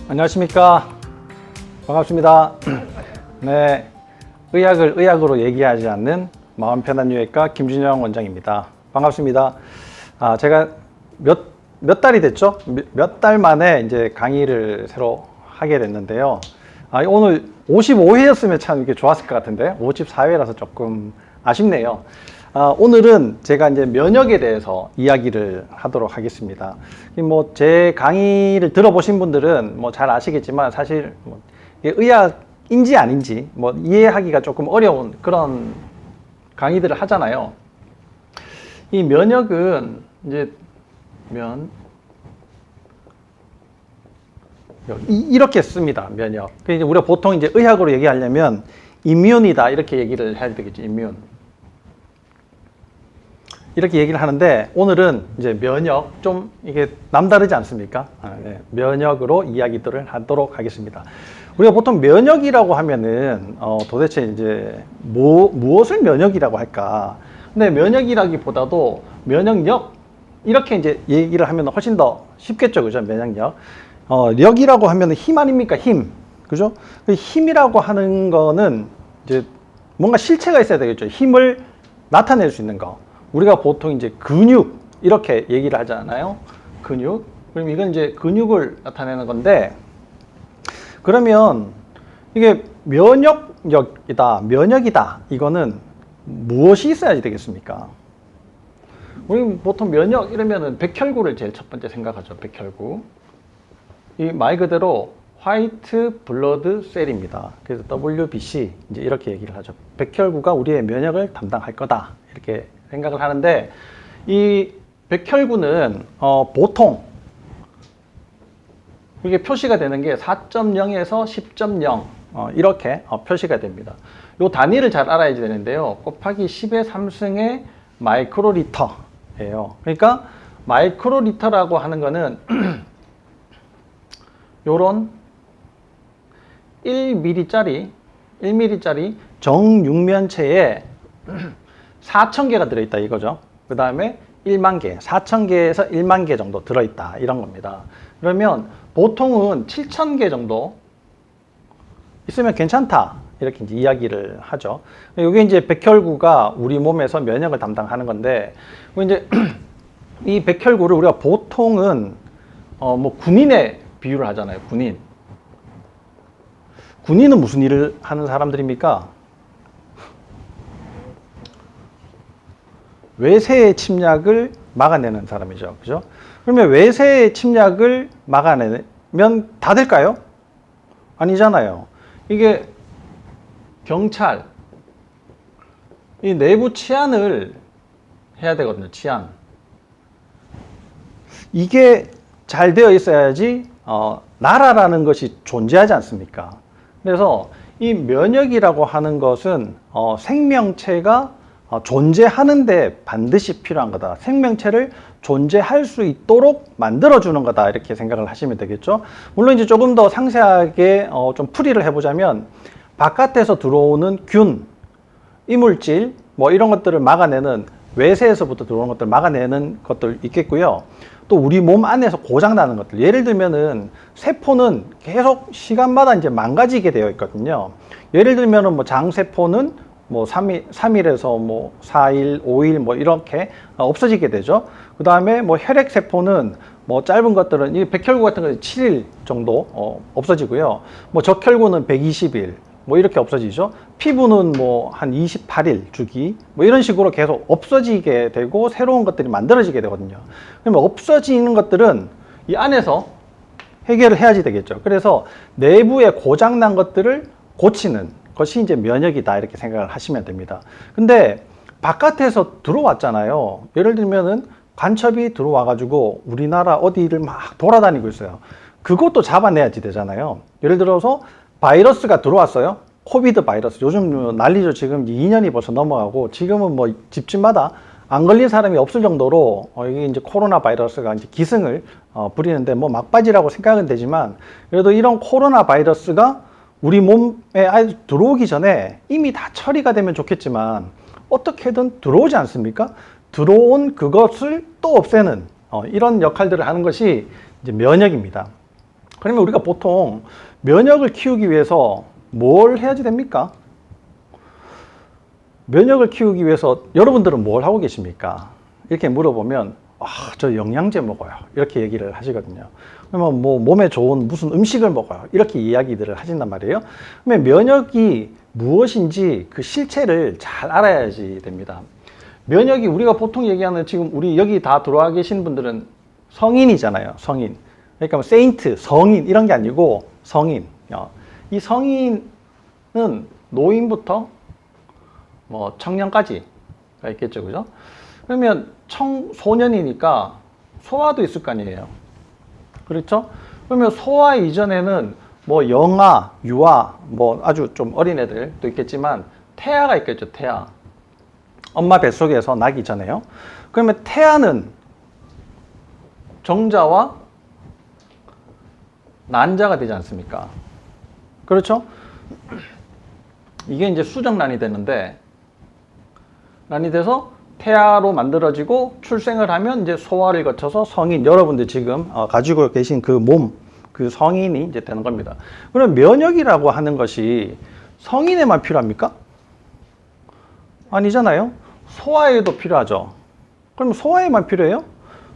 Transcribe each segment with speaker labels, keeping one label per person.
Speaker 1: 안녕하십니까. 반갑습니다. 네, 의학을 의학으로 얘기하지 않는 마음 편한 유해과 김준영 원장입니다. 반갑습니다. 제가 몇 달이 됐죠? 몇 달 만에 이제 강의를 새로 하게 됐는데요. 오늘 55회였으면 참 이렇게 좋았을 것 같은데 54회라서 조금 아쉽네요. 오늘은 제가 이제 면역에 대해서 이야기를 하도록 하겠습니다. 뭐 제 강의를 들어보신 분들은 뭐 잘 아시겠지만 사실 뭐 이게 의학인지 아닌지 뭐 이해하기가 조금 어려운 그런 강의들을 하잖아요. 이 면역은 이제 이렇게 씁니다. 면역. 이제 우리가 보통 이제 의학으로 얘기하려면 임뮨이다 이렇게 얘기를 해야 되겠죠. 임뮨. 이렇게 얘기를 하는데 오늘은 이제 면역 좀 이게 남다르지 않습니까? 네. 면역으로 이야기들을 하도록 하겠습니다. 우리가 보통 면역이라고 하면은 도대체 이제 무엇을 면역이라고 할까? 근데 면역이라기보다도 면역력 이렇게 이제 얘기를 하면 훨씬 더 쉽겠죠, 그죠? 면역력. 력이라고 하면 힘 아닙니까? 힘, 그죠? 힘이라고 하는 거는 이제 뭔가 실체가 있어야 되겠죠. 힘을 나타낼 수 있는 거. 우리가 보통 이제 근육 이렇게 얘기를 하잖아요. 근육. 그럼 이건 이제 근육을 나타내는 건데, 그러면 이게 면역력이다, 면역이다. 이거는 무엇이 있어야 되겠습니까? 우리 보통 면역 이러면은 백혈구를 제일 첫 번째 생각하죠. 백혈구. 이 말 그대로 화이트 블러드 셀입니다. 그래서 WBC 이제 이렇게 얘기를 하죠. 백혈구가 우리의 면역을 담당할 거다. 이렇게 생각을 하는데, 이 백혈구는 보통 이게 표시가 되는 게 4.0에서 10.0 이렇게 표시가 됩니다. 이 단위를 잘 알아야 되는데요. 곱하기 10의 3승의 마이크로리터예요. 그러니까 마이크로리터라고 하는 거는 요런 1mm짜리 정육면체에 4,000개가 들어있다 이거죠. 그 다음에 1만 개, 4,000개에서 1만 개 정도 들어있다 이런 겁니다. 그러면 보통은 7,000개 정도 있으면 괜찮다 이렇게 이제 이야기를 하죠. 이게 이제 백혈구가 우리 몸에서 면역을 담당하는 건데, 이제 이 백혈구를 우리가 보통은 뭐 군인에 비유를 하잖아요. 군인은 무슨 일을 하는 사람들입니까? 외세의 침략을 막아내는 사람이죠. 그죠? 그러면 외세의 침략을 막아내면 다 될까요? 아니잖아요. 이게 경찰, 이 내부 치안을 해야 되거든요. 치안. 이게 잘 되어 있어야지 나라라는 것이 존재하지 않습니까? 그래서 이 면역이라고 하는 것은 생명체가 존재하는데 반드시 필요한 거다. 생명체를 존재할 수 있도록 만들어주는 거다. 이렇게 생각을 하시면 되겠죠. 물론 이제 조금 더 상세하게 좀 풀이를 해보자면, 바깥에서 들어오는 균, 이물질, 뭐 이런 것들을 막아내는, 외세에서부터 들어오는 것들을 막아내는 것들 있겠고요. 또 우리 몸 안에서 고장나는 것들. 예를 들면은 세포는 계속 시간마다 이제 망가지게 되어 있거든요. 예를 들면은 뭐 장세포는 뭐 3일에서 뭐 4일, 5일 뭐 이렇게 없어지게 되죠. 그 다음에 뭐 혈액세포는 뭐 짧은 것들은 이 백혈구 같은 거 7일 정도 없어지고요. 뭐 적혈구는 120일 뭐 이렇게 없어지죠. 피부는 뭐 한 28일 주기 뭐 이런 식으로 계속 없어지게 되고 새로운 것들이 만들어지게 되거든요. 그러면 없어지는 것들은 이 안에서 해결을 해야지 되겠죠. 그래서 내부에 고장난 것들을 고치는 것이 이제 면역이다 이렇게 생각을 하시면 됩니다. 근데 바깥에서 들어왔잖아요. 예를 들면은 간첩이 들어와 가지고 우리나라 어디를 막 돌아다니고 있어요. 그것도 잡아내야지 되잖아요. 예를 들어서 바이러스가 들어왔어요. 코비드 바이러스. 요즘 난리죠. 지금 2년이 벌써 넘어가고 지금은 뭐 집집마다 안 걸린 사람이 없을 정도로 이게 이제 코로나 바이러스가 이제 기승을 부리는데 뭐 막바지라고 생각은 되지만, 그래도 이런 코로나 바이러스가 우리 몸에 아예 들어오기 전에 이미 다 처리가 되면 좋겠지만 어떻게든 들어오지 않습니까? 들어온 그것을 또 없애는 이런 역할들을 하는 것이 이제 면역입니다. 그러면 우리가 보통 면역을 키우기 위해서 뭘 해야지 됩니까? 면역을 키우기 위해서 여러분들은 뭘 하고 계십니까? 이렇게 물어보면 저 영양제 먹어요. 이렇게 얘기를 하시거든요. 그러면 뭐 몸에 좋은 무슨 음식을 먹어요. 이렇게 이야기들을 하신단 말이에요. 그러면 면역이 무엇인지 그 실체를 잘 알아야지 됩니다. 면역이 우리가 보통 얘기하는 지금 우리 여기 다 들어와 계신 분들은 성인이잖아요. 성인. 그러니까 뭐 세인트, 성인 이런 게 아니고 성인. 이 성인은 노인부터 뭐 청년까지가 있겠죠. 그죠? 그러면 청소년이니까 소아도 있을 거 아니에요. 그렇죠? 그러면 소아 이전에는 뭐 영아, 유아, 뭐 아주 좀 어린 애들도 있겠지만 태아가 있겠죠. 태아. 엄마 뱃속에서 나기 전에요. 그러면 태아는 정자와 난자가 되지 않습니까? 그렇죠? 이게 이제 수정란이 되는데, 란이 돼서 태아로 만들어지고 출생을 하면 이제 소아를 거쳐서 성인, 여러분들 지금 가지고 계신 그 몸, 그 성인이 이제 되는 겁니다. 그럼 면역이라고 하는 것이 성인에만 필요합니까? 아니잖아요. 소아에도 필요하죠. 그럼 소아에만 필요해요?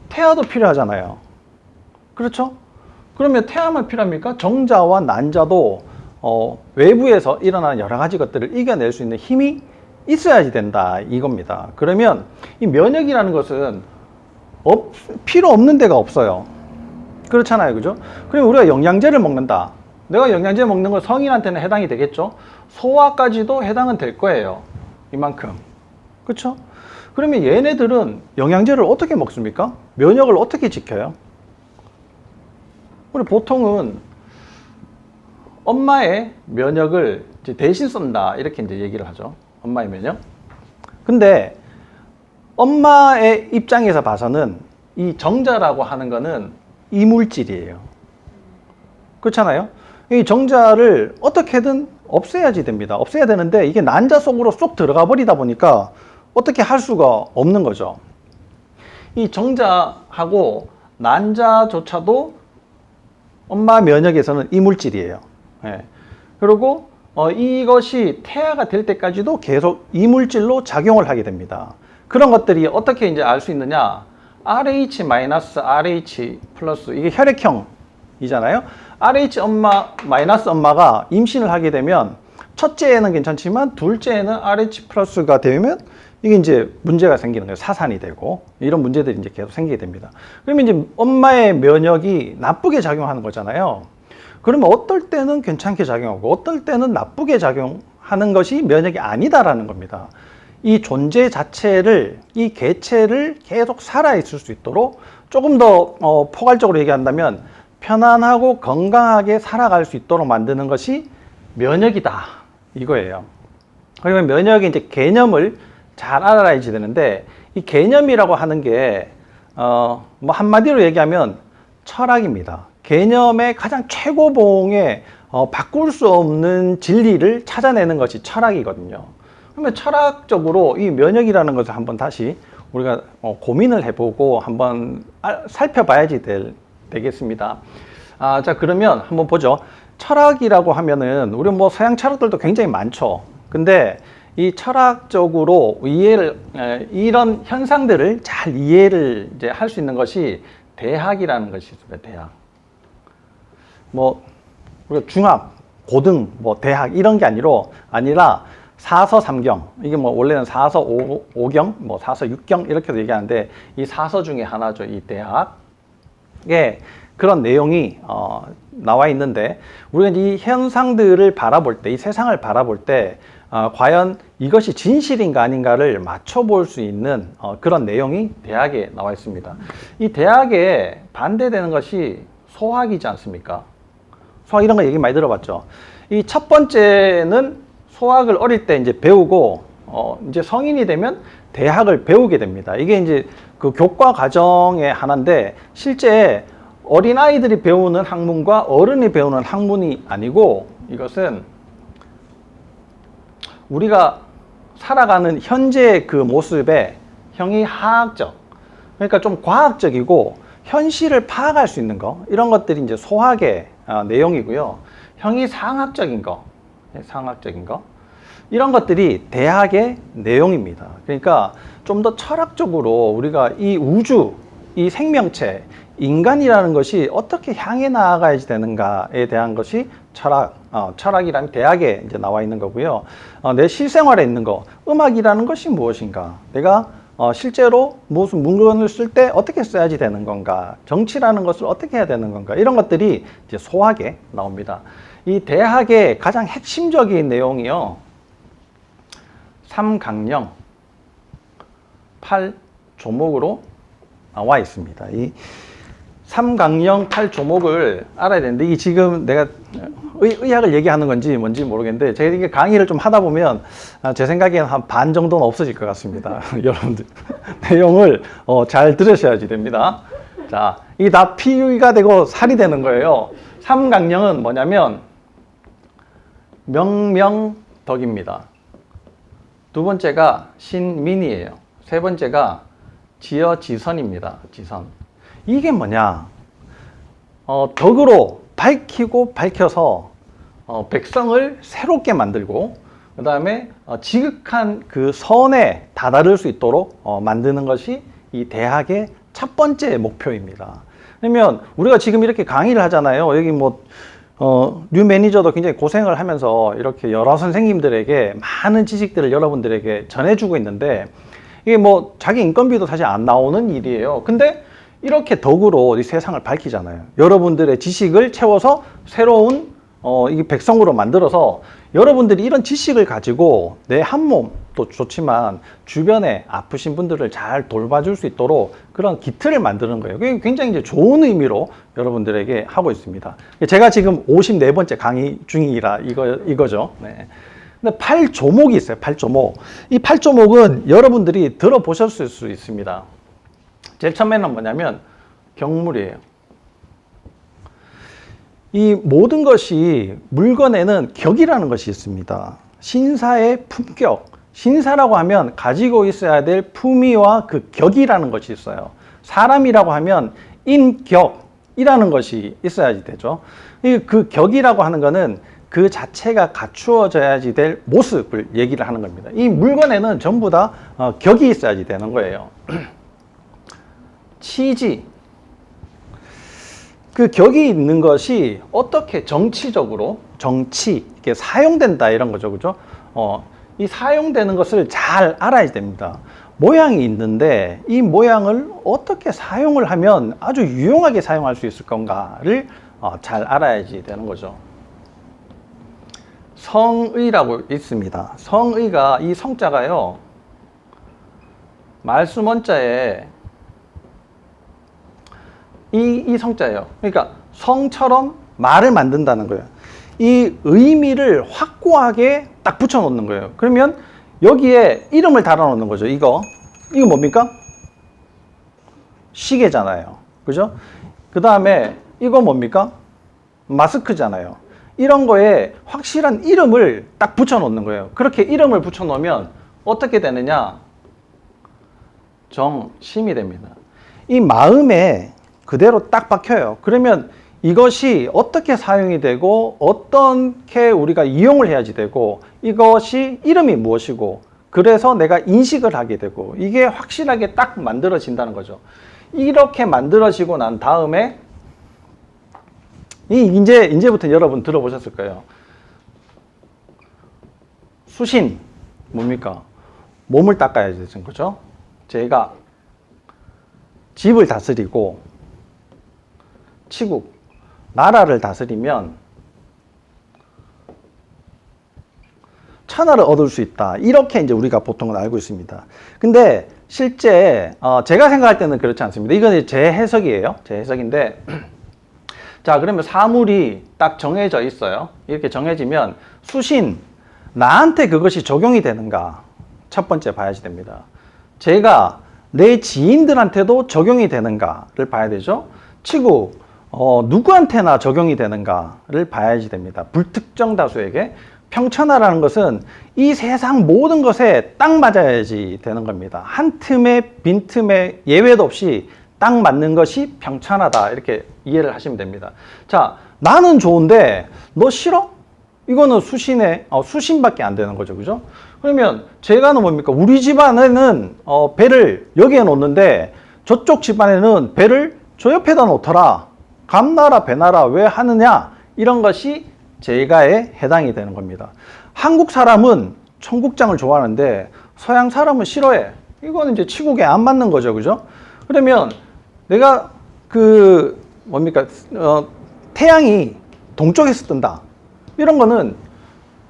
Speaker 1: 태아도 필요하잖아요. 그렇죠? 그러면 태아만 필요합니까? 정자와 난자도 외부에서 일어나는 여러 가지 것들을 이겨낼 수 있는 힘이 있어야지 된다 이겁니다. 그러면 이 면역이라는 것은 필요 없는 데가 없어요. 그렇잖아요. 그죠? 그러면 우리가 영양제를 먹는다. 내가 영양제 먹는 건 성인한테는 해당이 되겠죠? 소아까지도 해당은 될 거예요. 이만큼. 그렇죠? 그러면 얘네들은 영양제를 어떻게 먹습니까? 면역을 어떻게 지켜요? 우리 보통은 엄마의 면역을 이제 대신 쓴다 이렇게 이제 얘기를 하죠. 엄마의 면역. 근데 엄마의 입장에서 봐서는 이 정자라고 하는 거는 이물질이에요. 그렇잖아요. 이 정자를 어떻게든 없애야지 됩니다. 없애야 되는데 이게 난자 속으로 쏙 들어가 버리다 보니까 어떻게 할 수가 없는 거죠. 이 정자하고 난자조차도 엄마 면역에서는 이물질이에요. 예. 그리고 이것이 태아가 될 때까지도 계속 이물질로 작용을 하게 됩니다. 그런 것들이 어떻게 이제 알 수 있느냐? RH-, RH+, 이게 혈액형이잖아요. RH 엄마, 마이너스 엄마가 임신을 하게 되면 첫째에는 괜찮지만 둘째에는 RH+가 되면 이게 이제 문제가 생기는 거예요. 사산이 되고 이런 문제들이 이제 계속 생기게 됩니다. 그러면 이제 엄마의 면역이 나쁘게 작용하는 거잖아요. 그러면 어떨 때는 괜찮게 작용하고 어떨 때는 나쁘게 작용하는 것이 면역이 아니다라는 겁니다. 이 존재 자체를, 이 개체를 계속 살아있을 수 있도록 조금 더 포괄적으로 얘기한다면 편안하고 건강하게 살아갈 수 있도록 만드는 것이 면역이다 이거예요. 그러면 면역의 이제 개념을 잘 알아야지 되는데 이 개념이라고 하는 게 뭐 한마디로 얘기하면 철학입니다. 개념의 가장 최고봉에 바꿀 수 없는 진리를 찾아내는 것이 철학이거든요. 그러면 철학적으로 이 면역이라는 것을 한번 다시 우리가 고민을 해보고 한번 살펴봐야지 되겠습니다. 자, 그러면 한번 보죠. 철학이라고 하면은 우리 뭐 서양 철학들도 굉장히 많죠. 근데 이 철학적으로 이런 현상들을 잘 이해를 이제 할 수 있는 것이 대학이라는 것이 있습니다. 대학. 뭐 우리가 중학, 고등, 뭐 대학 이런 게 아니라 사서 삼경, 이게 뭐 원래는 사서 오경, 뭐 사서 육경 이렇게도 얘기하는데 이 사서 중에 하나죠. 이 대학에 그런 내용이 나와 있는데 우리가 이 현상들을 바라볼 때, 이 세상을 바라볼 때 과연 이것이 진실인가 아닌가를 맞춰볼 수 있는 그런 내용이 대학에 나와 있습니다. 이 대학에 반대되는 것이 소학이지 않습니까? 소학 이런 거 얘기 많이 들어봤죠. 이 첫 번째는 소학을 어릴 때 이제 배우고 이제 성인이 되면 대학을 배우게 됩니다. 이게 이제 그 교과 과정의 하나인데 실제 어린아이들이 배우는 학문과 어른이 배우는 학문이 아니고 이것은 우리가 살아가는 현재의 그 모습에 형이 하학적, 그러니까 좀 과학적이고 현실을 파악할 수 있는 거, 이런 것들이 이제 소학에 내용이고요. 형이상학적인 거, 상학적인 거. 이런 것들이 대학의 내용입니다. 그러니까 좀 더 철학적으로 우리가 이 우주, 이 생명체, 인간이라는 것이 어떻게 향해 나아가야지 되는가에 대한 것이 철학이라는 대학에 이제 나와 있는 거고요. 내 실생활에 있는 거, 음악이라는 것이 무엇인가? 내가 실제로 무슨 문건을 쓸 때 어떻게 써야지 되는 건가? 정치라는 것을 어떻게 해야 되는 건가? 이런 것들이 이제 소학에 나옵니다. 이 대학의 가장 핵심적인 내용이요. 3강령 8조목으로 나와 있습니다. 이 3강령 8조목을 알아야 되는데, 이 지금 내가 의학을 얘기하는 건지 뭔지 모르겠는데, 제가 이게 강의를 좀 하다 보면 제 생각에는 한 반 정도는 없어질 것 같습니다. 여러분들 내용을 잘 들으셔야지 됩니다. 자, 이게 다 피가 되고 살이 되는 거예요. 3강령은 뭐냐면 명명덕입니다. 두 번째가 신민이에요. 세 번째가 지어지선입니다. 지선. 이게 뭐냐? 덕으로 밝히고 밝혀서 백성을 새롭게 만들고, 그 다음에 지극한 그 선에 다다를 수 있도록 만드는 것이 이 대학의 첫 번째 목표입니다. 그러면 우리가 지금 이렇게 강의를 하잖아요. 여기 뉴 매니저도 굉장히 고생을 하면서 이렇게 여러 선생님들에게 많은 지식들을 여러분들에게 전해주고 있는데, 이게 자기 인건비도 사실 안 나오는 일이에요. 근데 이렇게 덕으로 이 세상을 밝히잖아요. 여러분들의 지식을 채워서 새로운 이 백성으로 만들어서 여러분들이 이런 지식을 가지고 내 한 몸도 좋지만 주변에 아프신 분들을 잘 돌봐줄 수 있도록 그런 기틀을 만드는 거예요. 그게 굉장히 이제 좋은 의미로 여러분들에게 하고 있습니다. 제가 지금 54번째 강의 중이라 이거죠. 네. 근데 8조목이 있어요. 8조목. 이 8조목은 여러분들이 들어보셨을 수 있습니다. 제일 처음에는 뭐냐면 경물이에요. 이 모든 것이 물건에는 격이라는 것이 있습니다. 신사의 품격. 신사라고 하면 가지고 있어야 될 품위와 그 격이라는 것이 있어요. 사람이라고 하면 인격이라는 것이 있어야지 되죠. 그 격이라고 하는 것은 그 자체가 갖추어져야지 될 모습을 얘기를 하는 겁니다. 이 물건에는 전부 다 격이 있어야지 되는 거예요. 치지. 그 격이 있는 것이 어떻게 정치적으로 이렇게 사용된다 이런 거죠. 그죠? 이 사용되는 것을 잘 알아야 됩니다. 모양이 있는데 이 모양을 어떻게 사용을 하면 아주 유용하게 사용할 수 있을 건가를 잘 알아야지 되는 거죠. 성의라고 있습니다. 성의가 이 성자가요. 말씀 원자에 이 성자예요. 그러니까 성처럼 말을 만든다는 거예요. 이 의미를 확고하게 딱 붙여놓는 거예요. 그러면 여기에 이름을 달아놓는 거죠. 이거 뭡니까? 시계잖아요. 그죠? 그 다음에 이거 뭡니까? 마스크잖아요. 이런 거에 확실한 이름을 딱 붙여놓는 거예요. 그렇게 이름을 붙여놓으면 어떻게 되느냐? 정심이 됩니다. 이 마음에 그대로 딱 박혀요. 그러면 이것이 어떻게 사용이 되고 어떻게 우리가 이용을 해야지 되고 이것이 이름이 무엇이고 그래서 내가 인식을 하게 되고 이게 확실하게 딱 만들어진다는 거죠. 이렇게 만들어지고 난 다음에 이제부터 여러분 들어보셨을 거예요. 수신 뭡니까? 몸을 닦아야 되는 거죠. 제가 집을 다스리고 치국 나라를 다스리면 천하를 얻을 수 있다. 이렇게 이제 우리가 보통은 알고 있습니다. 근데 실제 제가 생각할 때는 그렇지 않습니다. 이건 제 해석이에요. 제 해석인데 자, 그러면 사물이 딱 정해져 있어요. 이렇게 정해지면 수신, 나한테 그것이 적용이 되는가? 첫 번째 봐야지 됩니다. 제가 내 지인들한테도 적용이 되는가를 봐야 되죠. 치국, 누구한테나 적용이 되는가를 봐야지 됩니다. 불특정 다수에게. 평천하라는 것은 이 세상 모든 것에 딱 맞아야지 되는 겁니다. 한 틈에 빈틈에 예외도 없이 딱 맞는 것이 평천하다. 이렇게 이해를 하시면 됩니다. 자, 나는 좋은데 너 싫어? 이거는 수신에 수신밖에 안 되는 거죠, 그죠? 그러면 제가는 뭡니까? 우리 집안에는 배를 여기에 놓는데 저쪽 집안에는 배를 저 옆에다 놓더라. 감나라 배나라 왜 하느냐? 이런 것이 제가에 해당이 되는 겁니다. 한국 사람은 청국장을 좋아하는데 서양 사람은 싫어해. 이거는 이제 치국에 안 맞는 거죠, 그죠? 그러면 내가 뭡니까? 태양이 동쪽에서 뜬다. 이런 거는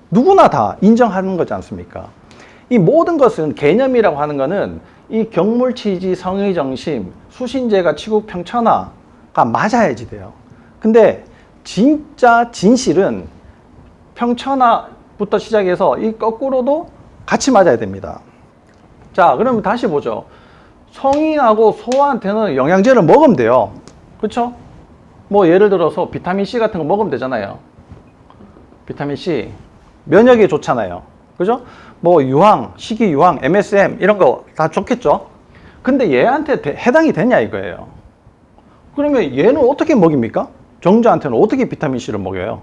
Speaker 1: 누구나 다 인정하는 거지 않습니까? 이 모든 것은 개념이라고 하는 거는 이 경물치지 성의정심 수신제가 치국 평천하가 맞아야지 돼요. 근데 진짜 진실은 평천하부터 시작해서 이 거꾸로도 같이 맞아야 됩니다. 자, 그러면 다시 보죠. 성인하고 소아한테는 영양제를 먹으면 돼요. 그렇죠? 뭐 예를 들어서 비타민C 같은 거 먹으면 되잖아요. 비타민C 면역에 좋잖아요. 그죠? 뭐 유황, 식이유황, MSM 이런 거 다 좋겠죠? 근데 얘한테 해당이 되냐 이거예요. 그러면 얘는 어떻게 먹입니까? 정자한테는 어떻게 비타민C를 먹여요?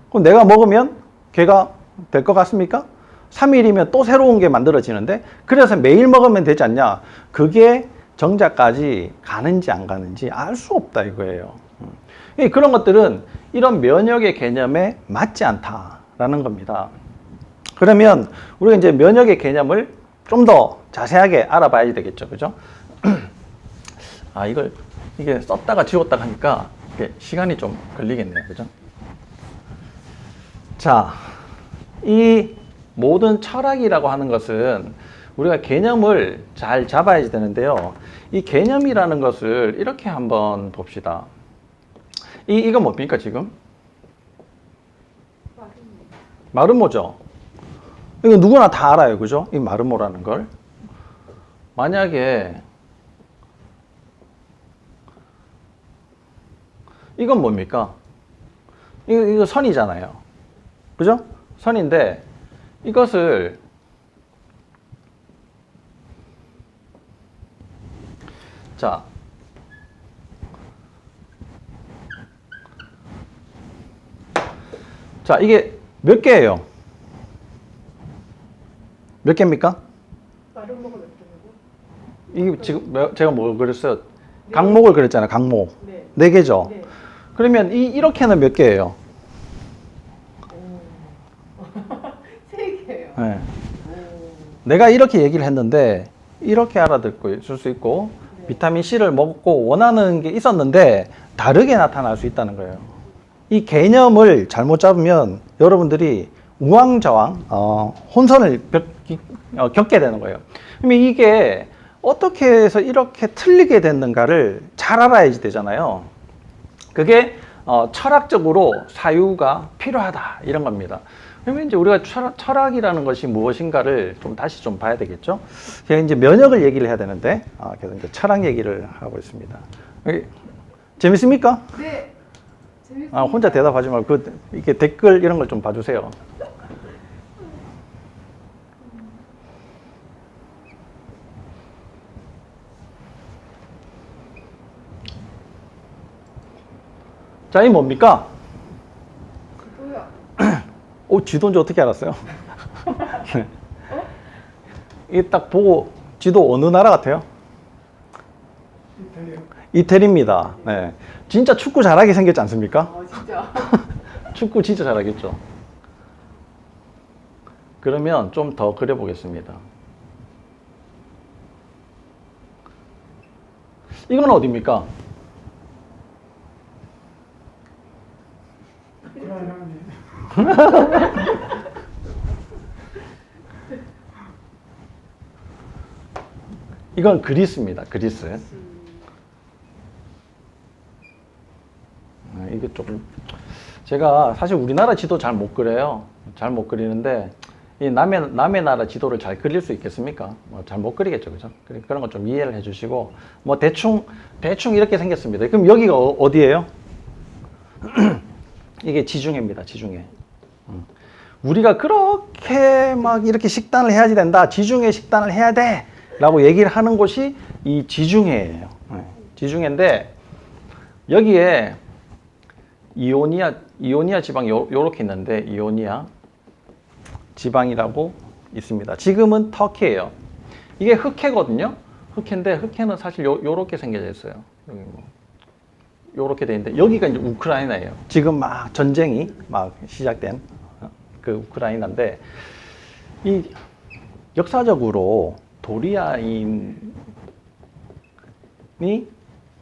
Speaker 1: 그럼 내가 먹으면 걔가 될 것 같습니까? 3일이면 또 새로운 게 만들어지는데 그래서 매일 먹으면 되지 않냐? 그게 정자까지 가는지 안 가는지 알 수 없다 이거예요. 그런 것들은 이런 면역의 개념에 맞지 않다라는 겁니다. 그러면 우리가 이제 면역의 개념을 좀 더 자세하게 알아봐야 되겠죠, 그죠? 이게 썼다가 지웠다가 하니까 시간이 좀 걸리겠네요, 그죠? 자, 이 모든 철학이라고 하는 것은 우리가 개념을 잘 잡아야 되는데요. 이 개념이라는 것을 이렇게 한번 봅시다. 이건 뭡니까, 지금? 마름모죠? 이거 누구나 다 알아요, 그죠? 이 마름모라는 걸. 만약에, 이건 뭡니까? 이거 선이잖아요. 그죠? 선인데, 이것을, 자, 이게 몇 개예요? 몇 개입니까?
Speaker 2: 마름모가 몇 개고?
Speaker 1: 이게 지금 제가 뭘 그랬어요? 강목을 그렸잖아요. 강목.
Speaker 2: 네.
Speaker 1: 네 개죠?
Speaker 2: 네.
Speaker 1: 그러면 이렇게는 몇 개예요?
Speaker 2: 세 개예요.
Speaker 1: 네.
Speaker 2: 오.
Speaker 1: 내가 이렇게 얘기를 했는데 이렇게 알아듣고 있을 수 있고
Speaker 2: 네.
Speaker 1: 비타민 C를 먹고 원하는 게 있었는데 다르게 나타날 수 있다는 거예요. 이 개념을 잘못 잡으면 여러분들이 우왕좌왕 혼선을 겪게 되는 거예요. 그러면 이게 어떻게 해서 이렇게 틀리게 됐는가를 잘 알아야지 되잖아요. 그게 철학적으로 사유가 필요하다 이런 겁니다. 그러면 이제 우리가 철학이라는 것이 무엇인가를 좀 다시 좀 봐야 되겠죠. 제가 이제 면역을 얘기를 해야 되는데 계속 이제 철학 얘기를 하고 있습니다. 재밌습니까?
Speaker 2: 네. 재밌습니다.
Speaker 1: 혼자 대답하지 말고 이렇게 댓글 이런 걸 좀 봐주세요. 자, 이 뭡니까?
Speaker 2: 뭐야?
Speaker 1: 지도인지 어떻게 알았어요? 네. 이 딱 보고 지도 어느 나라 같아요? 이태리입니다. 네. 진짜 축구 잘하게 생겼지 않습니까?
Speaker 2: 진짜.
Speaker 1: 축구 진짜 잘하겠죠. 그러면 좀 더 그려보겠습니다. 이건 어디입니까? 이건 그리스입니다. 그리스. 이게 조금 제가 사실 우리나라 지도 잘 못 그려요. 잘 못 그리는데 이 남의 나라 지도를 잘 그릴 수 있겠습니까? 잘 못 그리겠죠, 그죠? 그런 거 좀 이해를 해주시고 뭐 대충 이렇게 생겼습니다. 그럼 여기가 어디예요? 이게 지중해입니다. 지중해. 우리가 그렇게 막 이렇게 식단을 해야지 된다. 지중해 식단을 해야 돼. 라고 얘기를 하는 곳이 이 지중해예요. 지중해인데 여기에 이오니아 지방 요렇게 있는데 이오니아 지방이라고 있습니다. 지금은 터키예요. 이게 흑해거든요. 흑해인데 흑해는 사실 요렇게 생겨져 있어요. 여기 뭐 요렇게 돼 있는데 여기가 이제 우크라이나예요. 지금 막 전쟁이 막 시작된 그 우크라이나인데 이 역사적으로 도리아인이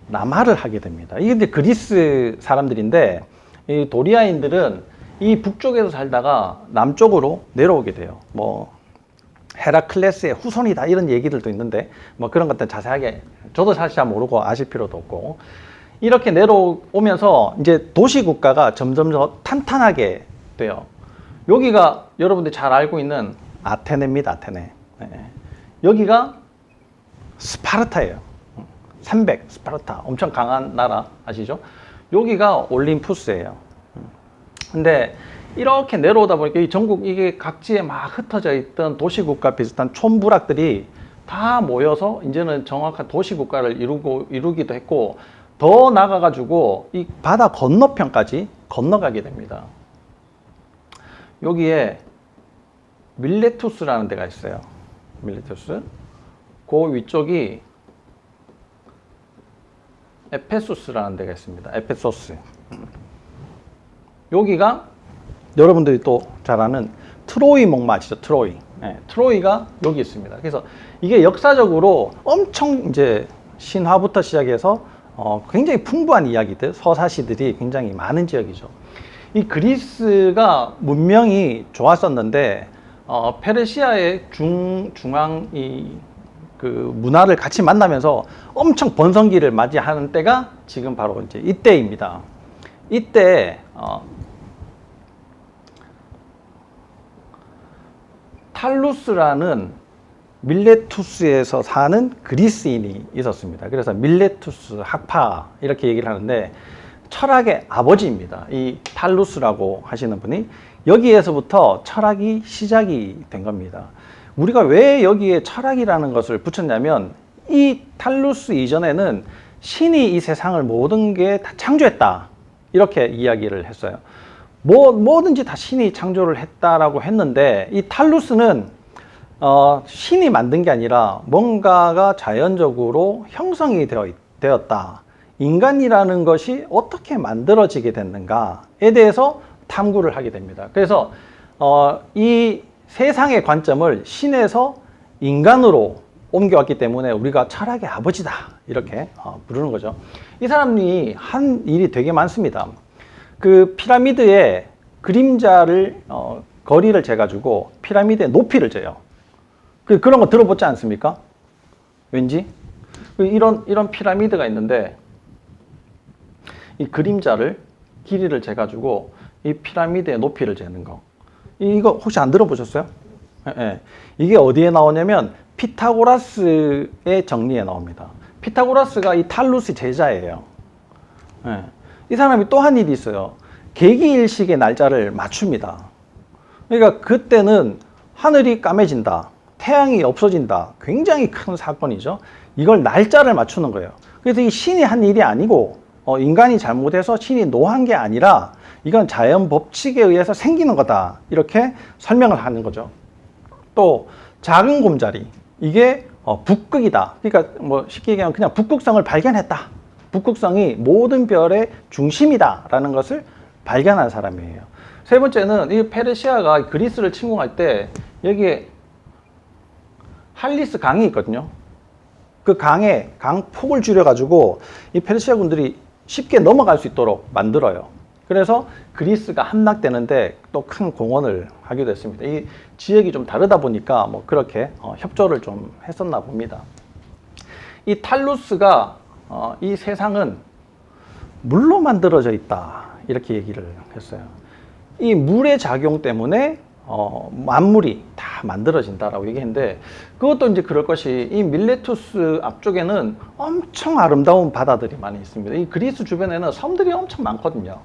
Speaker 1: 남하를 하게 됩니다. 이게 이제 그리스 사람들인데 이 도리아인들은 이 북쪽에서 살다가 남쪽으로 내려오게 돼요. 뭐 헤라클레스의 후손이다 이런 얘기들도 있는데 뭐 그런 것들 자세하게 저도 사실 잘 모르고 아실 필요도 없고 이렇게 내려오면서 이제 도시 국가가 점점 더 탄탄하게 돼요. 여기가 여러분들이 잘 알고 있는 아테네입니다. 아테네. 네. 여기가 스파르타예요. 300 스파르타 엄청 강한 나라 아시죠? 여기가 올림푸스예요. 근데 이렇게 내려오다 보니까 이 전국 이게 각지에 막 흩어져 있던 도시국가 비슷한 촌부락들이 다 모여서 이제는 정확한 도시국가를 이루기도 했고 더 나가가지고 이 바다 건너편까지 건너가게 됩니다. 여기에 밀레투스라는 데가 있어요. 밀레투스. 그 위쪽이 에페소스라는 데가 있습니다. 에페소스. 여기가 여러분들이 또 잘 아는 트로이 목마 아시죠? 트로이. 네, 트로이가 여기 있습니다. 그래서 이게 역사적으로 엄청 이제 신화부터 시작해서 굉장히 풍부한 이야기들, 서사시들이 굉장히 많은 지역이죠. 이 그리스가 문명이 좋았었는데 페르시아의 중앙 그 문화를 같이 만나면서 엄청 번성기를 맞이하는 때가 지금 바로 이제 이때입니다. 이때 탈루스라는 밀레투스에서 사는 그리스인이 있었습니다. 그래서 밀레투스 학파 이렇게 얘기를 하는데 철학의 아버지입니다. 이 탈루스라고 하시는 분이 여기에서부터 철학이 시작이 된 겁니다. 우리가 왜 여기에 철학이라는 것을 붙였냐면 이 탈루스 이전에는 신이 이 세상을 모든 게 다 창조했다 이렇게 이야기를 했어요. 뭐든지 다 신이 창조를 했다라고 했는데 이 탈루스는 신이 만든 게 아니라 뭔가가 자연적으로 형성이 되었다. 인간이라는 것이 어떻게 만들어지게 됐는가에 대해서 탐구를 하게 됩니다. 그래서 이 세상의 관점을 신에서 인간으로 옮겨왔기 때문에 우리가 철학의 아버지다 이렇게 부르는 거죠. 이 사람이 한 일이 되게 많습니다. 그 피라미드의 그림자를 거리를 재가지고 피라미드의 높이를 재요. 그런 거 들어보지 않습니까? 왠지 이런 피라미드가 있는데 이 그림자를 길이를 재가지고 이 피라미드의 높이를 재는 거. 이거 혹시 안 들어보셨어요? 예. 이게 어디에 나오냐면 피타고라스의 정리에 나옵니다. 피타고라스가 이 탈루스 제자예요. 예. 이 사람이 또 한 일이 있어요. 개기일식의 날짜를 맞춥니다. 그러니까 그때는 하늘이 까매진다. 태양이 없어진다. 굉장히 큰 사건이죠. 이걸 날짜를 맞추는 거예요. 그래서 이 신이 한 일이 아니고 인간이 잘못해서 신이 노한 게 아니라 이건 자연 법칙에 의해서 생기는 거다. 이렇게 설명을 하는 거죠. 또 작은 곰자리. 이게 북극이다. 그러니까 뭐 쉽게 얘기하면 그냥 북극성을 발견했다. 북극성이 모든 별의 중심이다 라는 것을 발견한 사람이에요. 세 번째는 이 페르시아가 그리스를 침공할 때 여기에 할리스 강이 있거든요. 그 강 폭을 줄여가지고 이 페르시아 군들이 쉽게 넘어갈 수 있도록 만들어요. 그래서 그리스가 함락되는데 또 큰 공헌을 하기도 했습니다. 이 지역이 좀 다르다 보니까 뭐 그렇게 협조를 좀 했었나 봅니다. 이 탈루스가 이 세상은 물로 만들어져 있다 이렇게 얘기를 했어요. 이 물의 작용 때문에 만물이 다 만들어진다라고 얘기했는데 그것도 이제 그럴 것이 이 밀레투스 앞쪽에는 엄청 아름다운 바다들이 많이 있습니다. 이 그리스 주변에는 섬들이 엄청 많거든요.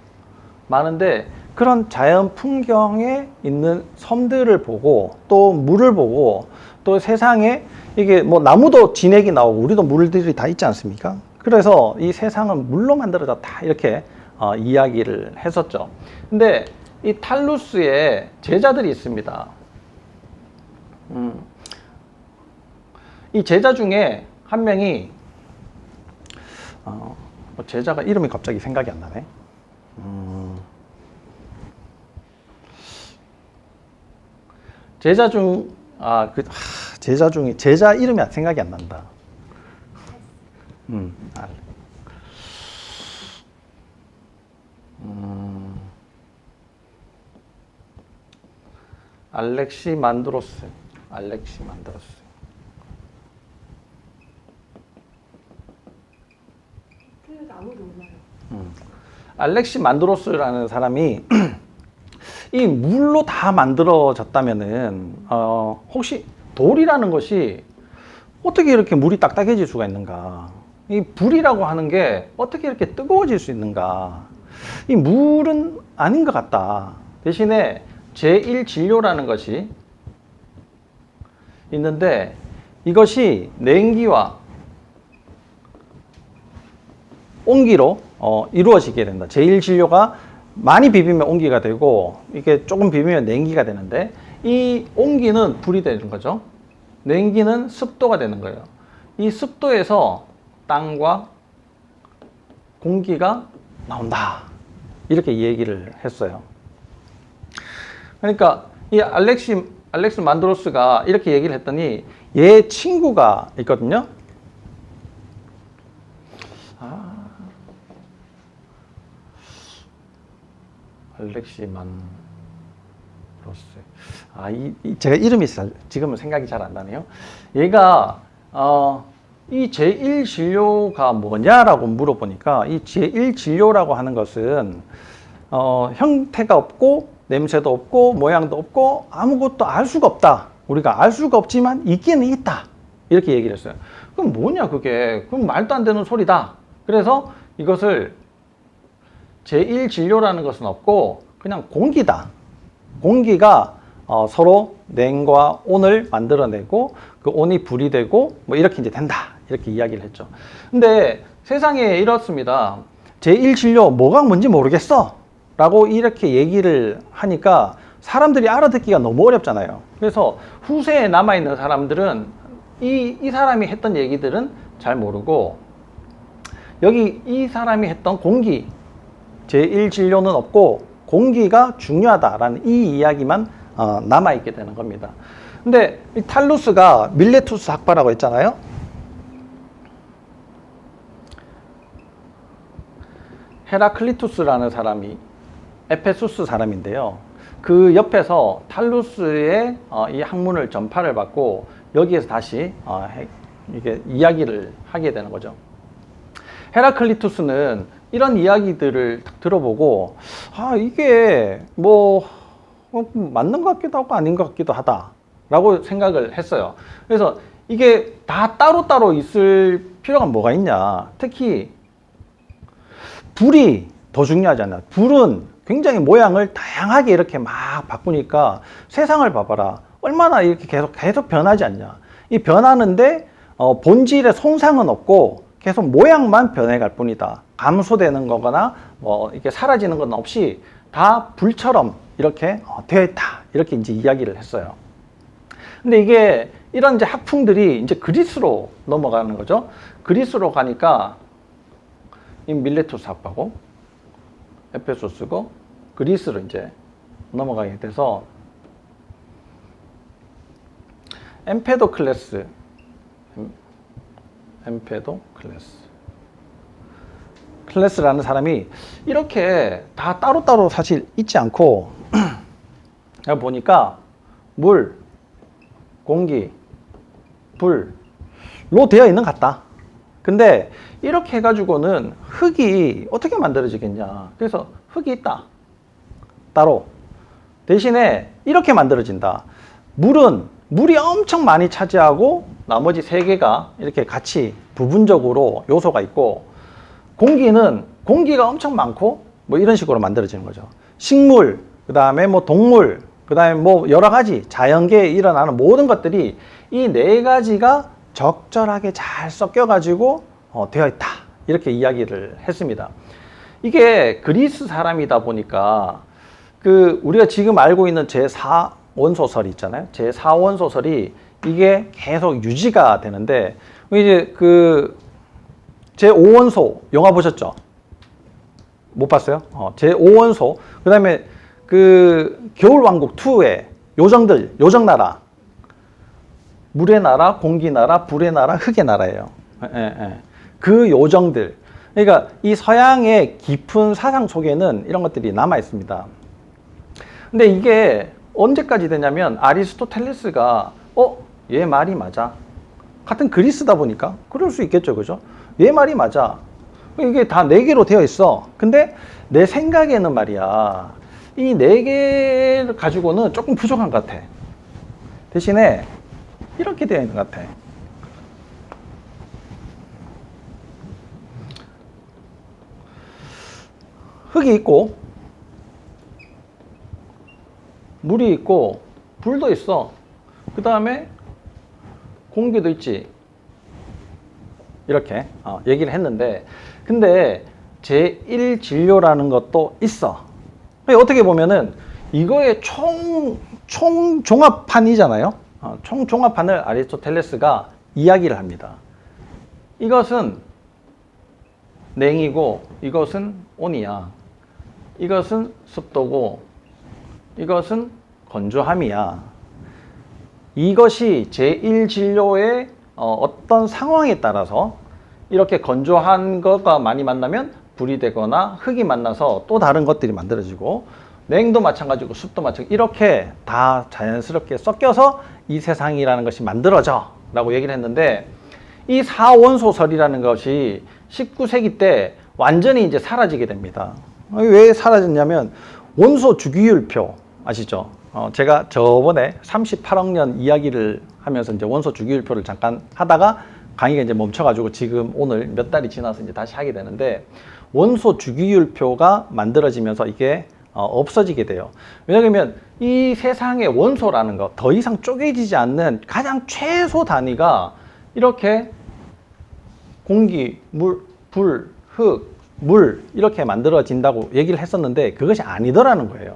Speaker 1: 많은데 그런 자연 풍경에 있는 섬들을 보고 또 물을 보고 또 세상에 이게 뭐 나무도 진액이 나오고 우리도 물들이 다 있지 않습니까? 그래서 이 세상은 물로 만들어졌다 이렇게 이야기를 했었죠. 근데 이 탈루스의 제자들이 있습니다. 이 제자 중에 한 명이 제자가 이름이 갑자기 생각이 안 나네. 제자 중에 제자 이름이 생각이 안 난다. 알렉시만드로스.
Speaker 2: 그래도 아무도 몰라요.
Speaker 1: 알렉시만드로스라는 사람이 이 물로 다 만들어졌다면은 혹시 돌이라는 것이 어떻게 이렇게 물이 딱딱해질 수가 있는가? 이 불이라고 하는 게 어떻게 이렇게 뜨거워질 수 있는가? 이 물은 아닌 것 같다. 대신에 제1진료라는 것이 있는데 이것이 냉기와 온기로 이루어지게 된다. 제1진료가 많이 비비면 온기가 되고 이게 조금 비비면 냉기가 되는데 이 온기는 불이 되는 거죠. 냉기는 습도가 되는 거예요. 이 습도에서 땅과 공기가 나온다. 이렇게 얘기를 했어요. 그러니까 이 알렉스 만드로스가 이렇게 얘기를 했더니 얘 친구가 있거든요. 알렉시만드로스. 제가 이름이 지금은 생각이 잘 안 나네요. 얘가 이 제1진료가 뭐냐라고 물어보니까 이 제1진료라고 하는 것은 형태가 없고 냄새도 없고 모양도 없고 아무것도 알 수가 없다. 우리가 알 수가 없지만 있기는 있다. 이렇게 얘기를 했어요. 그럼 뭐냐 그게? 그럼 말도 안 되는 소리다. 그래서 이것을 제1진료라는 것은 없고 그냥 공기다. 공기가 서로 냉과 온을 만들어내고 그 온이 불이 되고 뭐 이렇게 이제 된다. 이렇게 이야기를 했죠. 근데 세상에 이렇습니다. 제1진료 뭐가 뭔지 모르겠어. 라고 이렇게 얘기를 하니까 사람들이 알아듣기가 너무 어렵잖아요. 그래서 후세에 남아있는 사람들은 이 사람이 했던 얘기들은 잘 모르고 여기 이 사람이 했던 공기 제1진료는 없고 공기가 중요하다라는 이 이야기만 남아있게 되는 겁니다. 근데 이 탈루스가 밀레투스 학파라고 했잖아요. 헤라클리투스라는 사람이 에페수스 사람인데요. 그 옆에서 탈루스의 이 학문을 전파를 받고 여기에서 다시 이게 이야기를 하게 되는 거죠. 헤라클리투스는 이런 이야기들을 들어보고 이게 뭐 맞는 것 같기도 하고 아닌 것 같기도 하다라고 생각을 했어요. 그래서 이게 다 따로따로 있을 필요가 뭐가 있냐. 특히 불이 더 중요하잖아. 불은 굉장히 모양을 다양하게 이렇게 막 바꾸니까 세상을 봐봐라. 얼마나 이렇게 계속 변하지 않냐. 이 변하는데 본질의 손상은 없고 계속 모양만 변해갈 뿐이다. 감소되는 거거나 뭐 이렇게 사라지는 건 없이 다 불처럼 이렇게 되어 있다. 이렇게 이제 이야기를 했어요. 근데 이게 이런 이제 학풍들이 이제 그리스로 넘어가는 거죠. 그리스로 가니까 이 밀레투스 학파고 에페소스고 그리스로 이제 넘어가게 돼서 엠페도클레스라는 사람이 이렇게 다 따로따로 사실 있지 않고 내가 보니까 물, 공기, 불로 되어 있는 것 같다. 근데 이렇게 해가지고는 흙이 어떻게 만들어지겠냐. 그래서 흙이 있다. 따로. 대신에 이렇게 만들어진다. 물이 엄청 많이 차지하고 나머지 세 개가 이렇게 같이 부분적으로 요소가 있고 공기는 공기가 엄청 많고 뭐 이런 식으로 만들어지는 거죠. 식물, 그 다음에 뭐 동물, 그 다음에 뭐 여러 가지 자연계에 일어나는 모든 것들이 이 네 가지가 적절하게 잘 섞여가지고 되어 있다. 이렇게 이야기를 했습니다. 이게 그리스 사람이다 보니까 그 우리가 지금 알고 있는 제4원소설 있잖아요. 제4원소설이 이게 계속 유지가 되는데 이제 그 제5원소 영화 보셨죠? 못 봤어요? 제5원소 그다음에 그 겨울왕국 2의 요정들, 요정나라 물의 나라, 공기 나라, 불의 나라, 흙의 나라예요. 그 요정들. 그러니까 이 서양의 깊은 사상 속에는 이런 것들이 남아 있습니다. 근데 이게 언제까지 되냐면 아리스토텔레스가 얘 말이 맞아. 같은 그리스다 보니까 그럴 수 있겠죠. 그죠? 얘 말이 맞아. 이게 다 네 개로 되어 있어. 근데 내 생각에는 말이야. 이 네 개를 가지고는 조금 부족한 것 같아. 대신에 이렇게 되어 있는 것 같아. 흙이 있고 물이 있고 불도 있어. 그 다음에 공기도 있지. 이렇게 얘기를 했는데 근데 제1진료라는 것도 있어. 어떻게 보면은 이거의 총 종합판이잖아요. 총 종합판을 아리스토텔레스가 이야기를 합니다. 이것은 냉이고 이것은 온이야. 이것은 습도고 이것은 건조함이야. 이것이 제1진료의 어떤 상황에 따라서 이렇게 건조한 것과 많이 만나면 불이 되거나 흙이 만나서 또 다른 것들이 만들어지고 냉도 마찬가지고 습도 마찬가지고 이렇게 다 자연스럽게 섞여서 이 세상이라는 것이 만들어져 라고 얘기를 했는데 이 사원소설이라는 것이 19세기 때 완전히 이제 사라지게 됩니다. 왜 사라졌냐면 원소 주기율표 아시죠? 제가 저번에 38억 년 이야기를 하면서 이제 원소 주기율표를 잠깐 하다가 강의가 이제 멈춰가지고 지금 오늘 몇 달이 지나서 이제 다시 하게 되는데 원소 주기율표가 만들어지면서 이게 없어지게 돼요. 왜냐하면 이 세상의 원소라는 거 더 이상 쪼개지지 않는 가장 최소 단위가 이렇게 공기, 물, 불, 흙, 물 이렇게 만들어진다고 얘기를 했었는데 그것이 아니더라는 거예요.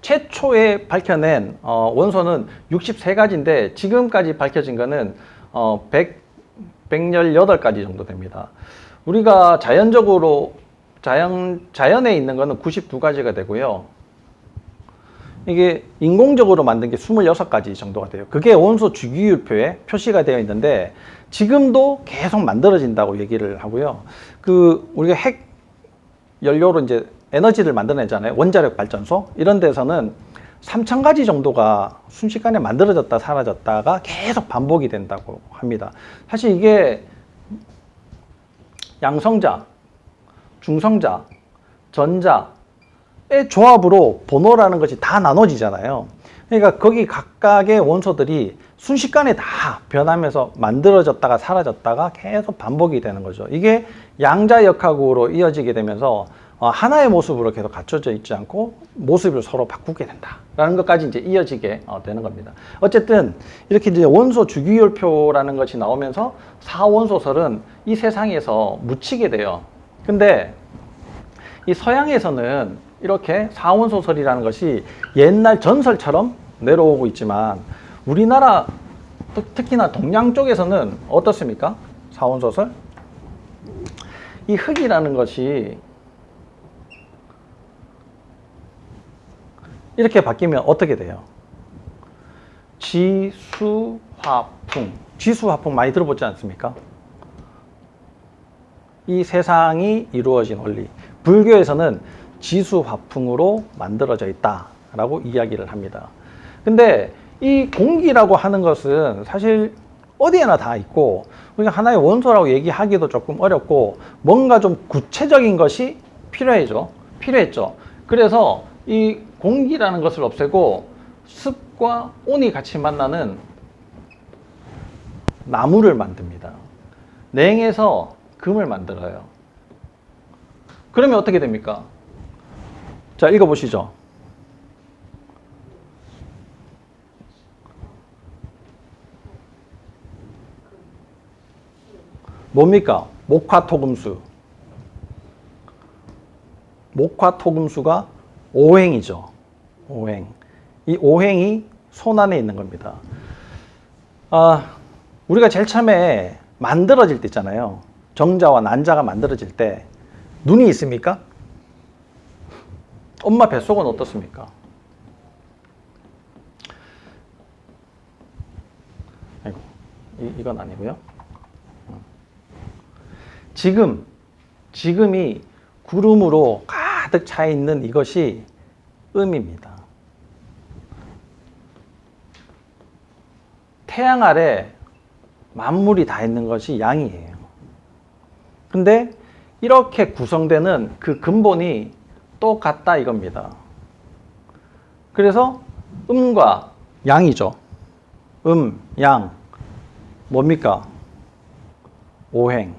Speaker 1: 최초에 밝혀낸 원소는 63가지인데 지금까지 밝혀진 거는 118가지 정도 됩니다. 우리가 자연적으로 자연에 있는 거는 92가지가 되고요. 이게 인공적으로 만든 게 26가지 정도가 돼요. 그게 원소 주기율표에 표시가 되어 있는데 지금도 계속 만들어진다고 얘기를 하고요. 우리가 핵 연료로 이제 에너지를 만들어내잖아요. 원자력 발전소 이런 데서는 3000가지 정도가 순식간에 만들어졌다 사라졌다가 계속 반복이 된다고 합니다. 사실 이게 양성자, 중성자, 전자의 조합으로 번호라는 것이 다 나눠지잖아요. 그러니까 거기 각각의 원소들이 순식간에 다 변하면서 만들어졌다가 사라졌다가 계속 반복이 되는 거죠. 이게 양자역학으로 이어지게 되면서 하나의 모습으로 계속 갖춰져 있지 않고 모습을 서로 바꾸게 된다라는 것까지 이제 이어지게 되는 겁니다. 어쨌든 이렇게 이제 원소 주기율표라는 것이 나오면서 사원소설은 이 세상에서 묻히게 돼요. 근데 이 서양에서는 이렇게 사원소설이라는 것이 옛날 전설처럼 내려오고 있지만 우리나라 특히나 동양 쪽에서는 어떻습니까? 사원소설? 이 흙이라는 것이 이렇게 바뀌면 어떻게 돼요? 지수화풍. 지수화풍 많이 들어보지 않습니까? 이 세상이 이루어진 원리. 불교에서는 지수화풍으로 만들어져 있다라고 이야기를 합니다. 근데 이 공기라고 하는 것은 사실 어디에나 다 있고 우리가 하나의 원소라고 얘기하기도 조금 어렵고 뭔가 좀 구체적인 것이 필요했죠. 그래서 이 공기라는 것을 없애고 습과 온이 같이 만나는 나무를 만듭니다. 냉에서 금을 만들어요. 그러면 어떻게 됩니까? 자, 읽어보시죠. 뭡니까? 목화토금수. 목화토금수가 오행이죠. 오행. 이 오행이 손 안에 있는 겁니다. 우리가 제일 처음에 만들어질 때 있잖아요. 정자와 난자가 만들어질 때 눈이 있습니까? 엄마 뱃속은 어떻습니까? 아이고, 이건 아니고요. 지금이 구름으로 가득 차 있는 이것이 음입니다. 태양 아래 만물이 다 있는 것이 양이에요. 근데 이렇게 구성되는 그 근본이 똑같다 이겁니다. 그래서 음과 양이죠. 양. 뭡니까? 오행.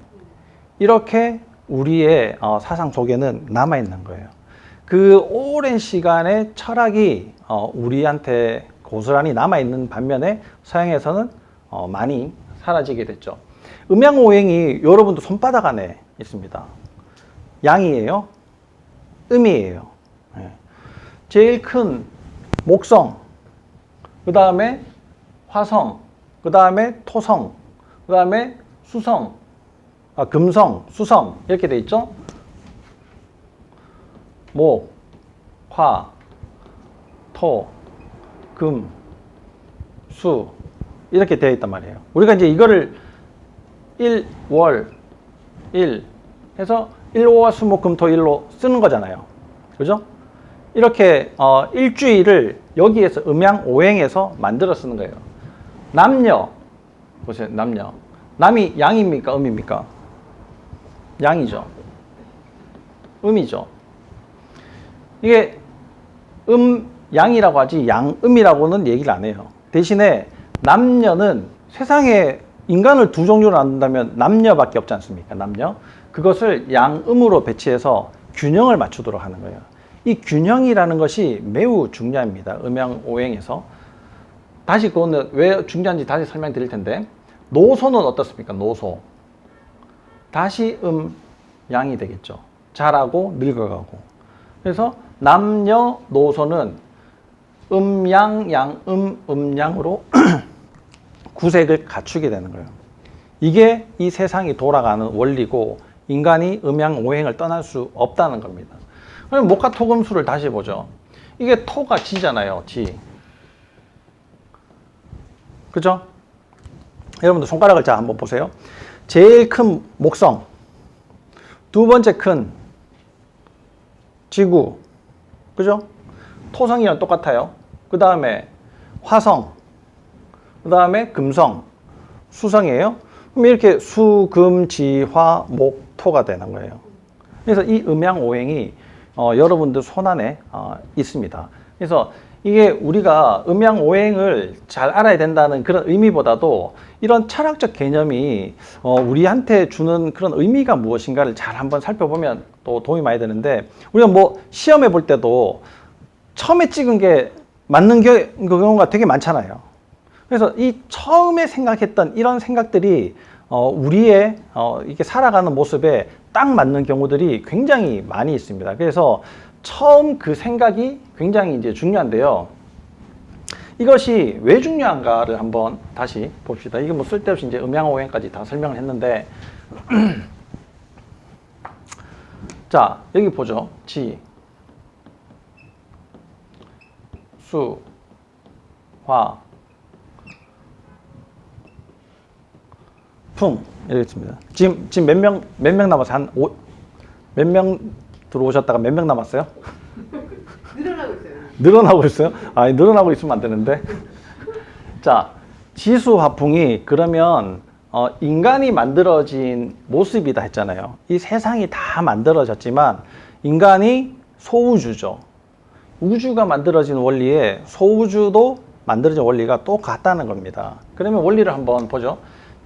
Speaker 1: 이렇게 우리의 사상 속에는 남아있는 거예요. 그 오랜 시간의 철학이 우리한테 고스란히 남아있는 반면에 서양에서는 많이 사라지게 됐죠. 음양오행이 여러분도 손바닥 안에 있습니다. 양이에요. 음이에요. 제일 큰 목성, 그 다음에 화성, 그 다음에 토성, 그 다음에 수성, 금성, 수성 이렇게 돼 있죠. 목, 화, 토, 금, 수 이렇게 되어 있단 말이에요. 우리가 이제 이거를 1, 월, 1 해서 1, 5화, 수, 목, 금, 토, 일로 쓰는 거잖아요. 그죠? 이렇게 일주일을 여기에서 음양오행에서 만들어 쓰는 거예요. 남녀 보세요. 남녀. 남이 양입니까? 음입니까? 양이죠. 음이죠. 이게 양이라고 하지 양음이라고는 얘기를 안 해요. 대신에 남녀는 세상에 인간을 두 종류로 나눈다면 남녀밖에 없지 않습니까? 남녀. 그것을 양음으로 배치해서 균형을 맞추도록 하는 거예요. 이 균형이라는 것이 매우 중요합니다. 음양오행에서. 다시 그거는 왜 중요한지 다시 설명드릴 텐데, 노소는 어떻습니까? 노소. 다시 양이 되겠죠. 자라고 늙어가고. 그래서 남녀 노소는 음양, 양음, 음양으로 구색을 갖추게 되는 거예요. 이게 이 세상이 돌아가는 원리고 인간이 음양오행을 떠날 수 없다는 겁니다. 그럼 목화토금수를 다시 보죠. 이게 토가 지잖아요. 지. 그죠? 여러분들 손가락을 자 한번 보세요. 제일 큰 목성, 두 번째 큰 지구, 그죠? 토성이랑 똑같아요. 그 다음에 화성, 그 다음에 금성, 수성이에요. 그럼 이렇게 수, 금, 지, 화, 목, 토가 되는 거예요. 그래서 이 음양오행이 여러분들 손안에 있습니다. 그래서 이게 우리가 음양오행을 잘 알아야 된다는 그런 의미보다도 이런 철학적 개념이 우리한테 주는 그런 의미가 무엇인가를 잘 한번 살펴보면 또 도움이 많이 되는데, 우리가 뭐 시험해 볼 때도 처음에 찍은 게 맞는 경우가 되게 많잖아요. 그래서 이 처음에 생각했던 이런 생각들이 우리의 이렇게 살아가는 모습에 딱 맞는 경우들이 굉장히 많이 있습니다. 그래서 처음 그 생각이 굉장히 이제 중요한데요. 이것이 왜 중요한가를 한번 다시 봅시다. 이게 뭐 쓸데없이 이제 음양오행까지 다 설명을 했는데, 자, 여기 보죠. 지, 수, 화, 풍 이렇게 있습니다. 지금 몇 명 남았어요? 몇 명 들어오셨다가 몇 명 남았어요?
Speaker 2: 늘어나고 있어요.
Speaker 1: 늘어나고 있어요? 아니, 늘어나고 있으면 안 되는데. 자, 지수화풍이 그러면 인간이 만들어진 모습이다 했잖아요. 이 세상이 다 만들어졌지만 인간이 소우주죠. 우주가 만들어진 원리에 소우주도 만들어진 원리가 똑같다는 겁니다. 그러면 원리를 한번 보죠.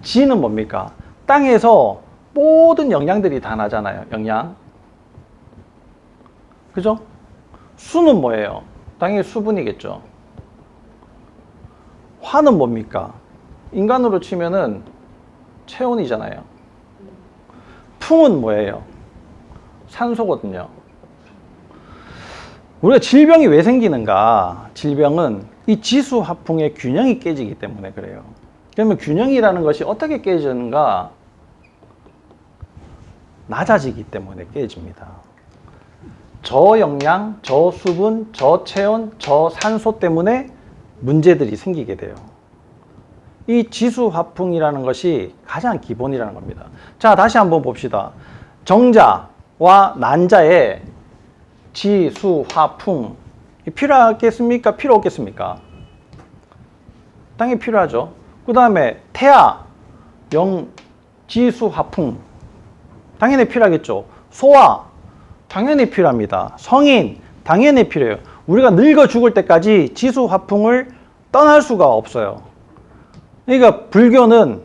Speaker 1: 지는 뭡니까? 땅에서 모든 영양들이 다 나잖아요. 영양. 그죠? 수는 뭐예요? 당연히 수분이겠죠. 화는 뭡니까? 인간으로 치면은 체온이잖아요. 풍은 뭐예요? 산소거든요. 우리가 질병이 왜 생기는가? 질병은 이 지수 화풍의 균형이 깨지기 때문에 그래요. 그러면 균형이라는 것이 어떻게 깨지는가? 낮아지기 때문에 깨집니다. 저영양, 저수분, 저체온, 저산소 때문에 문제들이 생기게 돼요. 이 지수 화풍이라는 것이 가장 기본이라는 겁니다. 자, 다시 한번 봅시다. 정자와 난자의 지수 화풍 필요하겠습니까? 필요 없겠습니까? 당연히 필요하죠. 그 다음에 태아, 지수 화풍 당연히 필요하겠죠. 소아 당연히 필요합니다. 성인 당연히 필요해요. 우리가 늙어 죽을 때까지 지수 화풍을 떠날 수가 없어요. 그러니까 불교는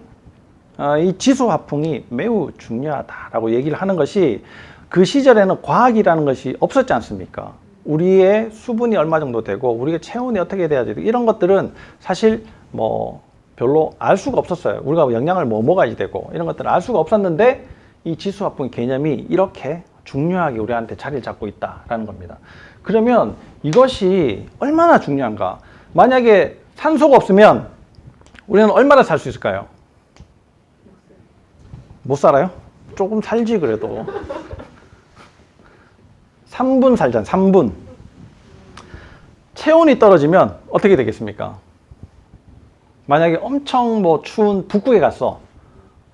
Speaker 1: 이 지수 화풍이 매우 중요하다라고 얘기를 하는 것이 그 시절에는 과학이라는 것이 없었지 않습니까? 우리의 수분이 얼마 정도 되고 우리의 체온이 어떻게 돼야 되고 이런 것들은 사실 뭐 별로 알 수가 없었어요. 우리가 영양을 뭐 먹어야지 되고 이런 것들은 알 수가 없었는데 이 지수 화풍 개념이 이렇게 중요하게 우리한테 자리를 잡고 있다라는 겁니다. 그러면 이것이 얼마나 중요한가? 만약에 산소가 없으면 우리는 얼마나 살 수 있을까요? 못 살아요? 조금 살지 그래도. 3분 살잖아, 3분. 체온이 떨어지면 어떻게 되겠습니까? 만약에 엄청 뭐 추운 북극에 갔어.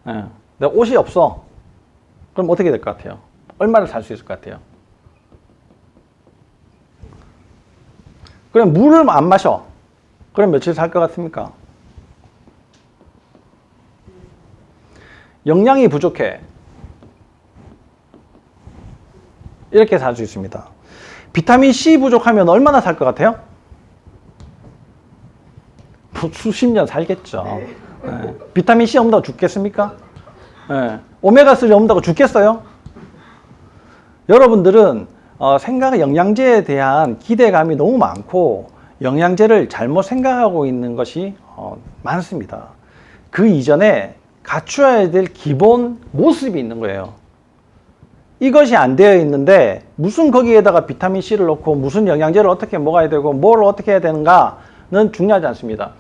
Speaker 1: 예, 내가 옷이 없어. 그럼 어떻게 될 것 같아요? 얼마나 살 수 있을 것 같아요? 그럼 물을 안 마셔. 그럼 며칠 살 것 같습니까? 영양이 부족해. 이렇게 살 수 있습니다. 비타민 C 부족하면 얼마나 살 것 같아요? 뭐 수십 년 살겠죠. 네. 비타민 C 없다고 죽겠습니까? 네. 오메가3 없다고 죽겠어요? 여러분들은 영양제에 대한 기대감이 너무 많고 영양제를 잘못 생각하고 있는 것이 많습니다. 그 이전에 갖추어야 될 기본 모습이 있는 거예요. 이것이 안 되어 있는데 무슨 거기에다가 비타민C를 넣고 무슨 영양제를 어떻게 먹어야 되고 뭘 어떻게 해야 되는가는 중요하지 않습니다.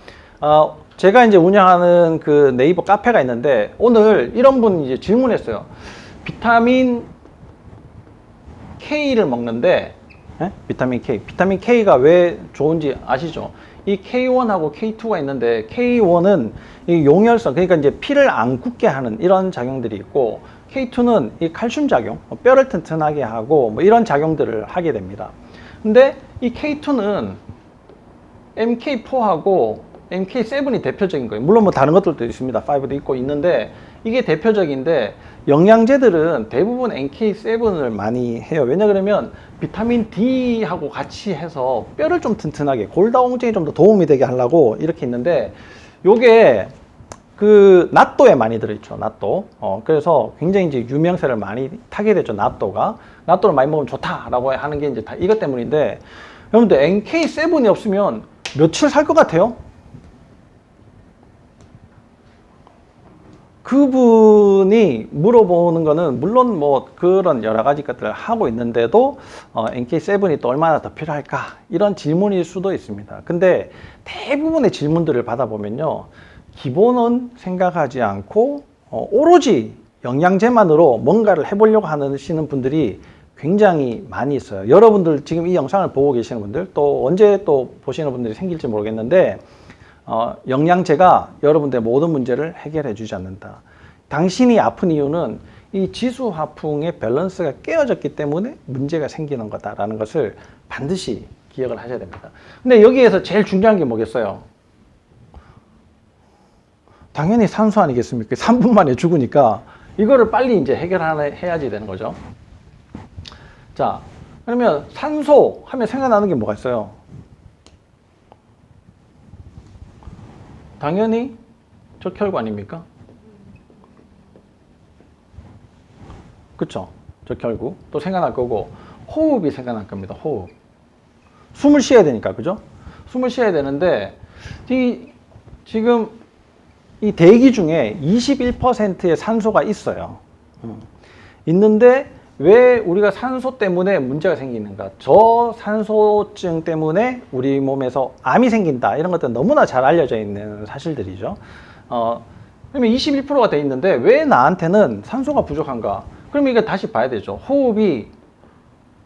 Speaker 1: 제가 이제 운영하는 그 네이버 카페가 있는데 오늘 이런 분이 이제 질문했어요. 비타민 K를 먹는데 비타민 K. 비타민 K가 왜 좋은지 아시죠? 이 K1하고 K2가 있는데 K1은 이 용혈성, 그러니까 이제 피를 안 굳게 하는 이런 작용들이 있고 K2는 이 칼슘 작용, 뼈를 튼튼하게 하고 뭐 이런 작용들을 하게 됩니다. 근데 이 K2는 MK4하고 MK7이 대표적인 거예요. 물론 뭐 다른 것들도 있습니다. 5도 있고 있는데 이게 대표적인데 영양제들은 대부분 MK7을 많이 해요. 왜냐 그러면 비타민 D하고 같이 해서 뼈를 좀 튼튼하게 골다공증에 좀 더 도움이 되게 하려고 이렇게 있는데 요게 그 낫또에 많이 들어있죠. 낫또. 그래서 굉장히 이제 유명세를 많이 타게 되죠. 낫또가. 낫또를 많이 먹으면 좋다라고 하는 게 이제 다 이것 때문인데 여러분들 MK7이 없으면 며칠 살 것 같아요? 그분이 물어보는 거는 물론 뭐 그런 여러 가지 것들을 하고 있는데도 NK7이 또 얼마나 더 필요할까 이런 질문일 수도 있습니다. 근데 대부분의 질문들을 받아보면요 기본은 생각하지 않고 오로지 영양제만으로 뭔가를 해보려고 하시는 분들이 굉장히 많이 있어요. 여러분들 지금 이 영상을 보고 계시는 분들 또 언제 또 보시는 분들이 생길지 모르겠는데 영양제가 여러분들의 모든 문제를 해결해 주지 않는다. 당신이 아픈 이유는 이 지수 화풍의 밸런스가 깨어졌기 때문에 문제가 생기는 거다라는 것을 반드시 기억을 하셔야 됩니다. 근데 여기에서 제일 중요한 게 뭐겠어요? 당연히 산소 아니겠습니까? 3분 만에 죽으니까 이거를 빨리 이제 해야지 되는 거죠. 자, 그러면 산소 하면 생각나는 게 뭐가 있어요? 당연히 적혈구 아닙니까? 그쵸? 적혈구. 또 생각날 거고, 호흡이 생각날 겁니다. 호흡. 숨을 쉬어야 되니까, 그죠? 숨을 쉬어야 되는데, 지금 이 대기 중에 21%의 산소가 있어요. 있는데, 왜 우리가 산소 때문에 문제가 생기는가? 저산소증 때문에 우리 몸에서 암이 생긴다. 이런 것들은 너무나 잘 알려져 있는 사실들이죠. 그러면 21%가 돼 있는데 왜 나한테는 산소가 부족한가? 그러면 이거 다시 봐야 되죠. 호흡이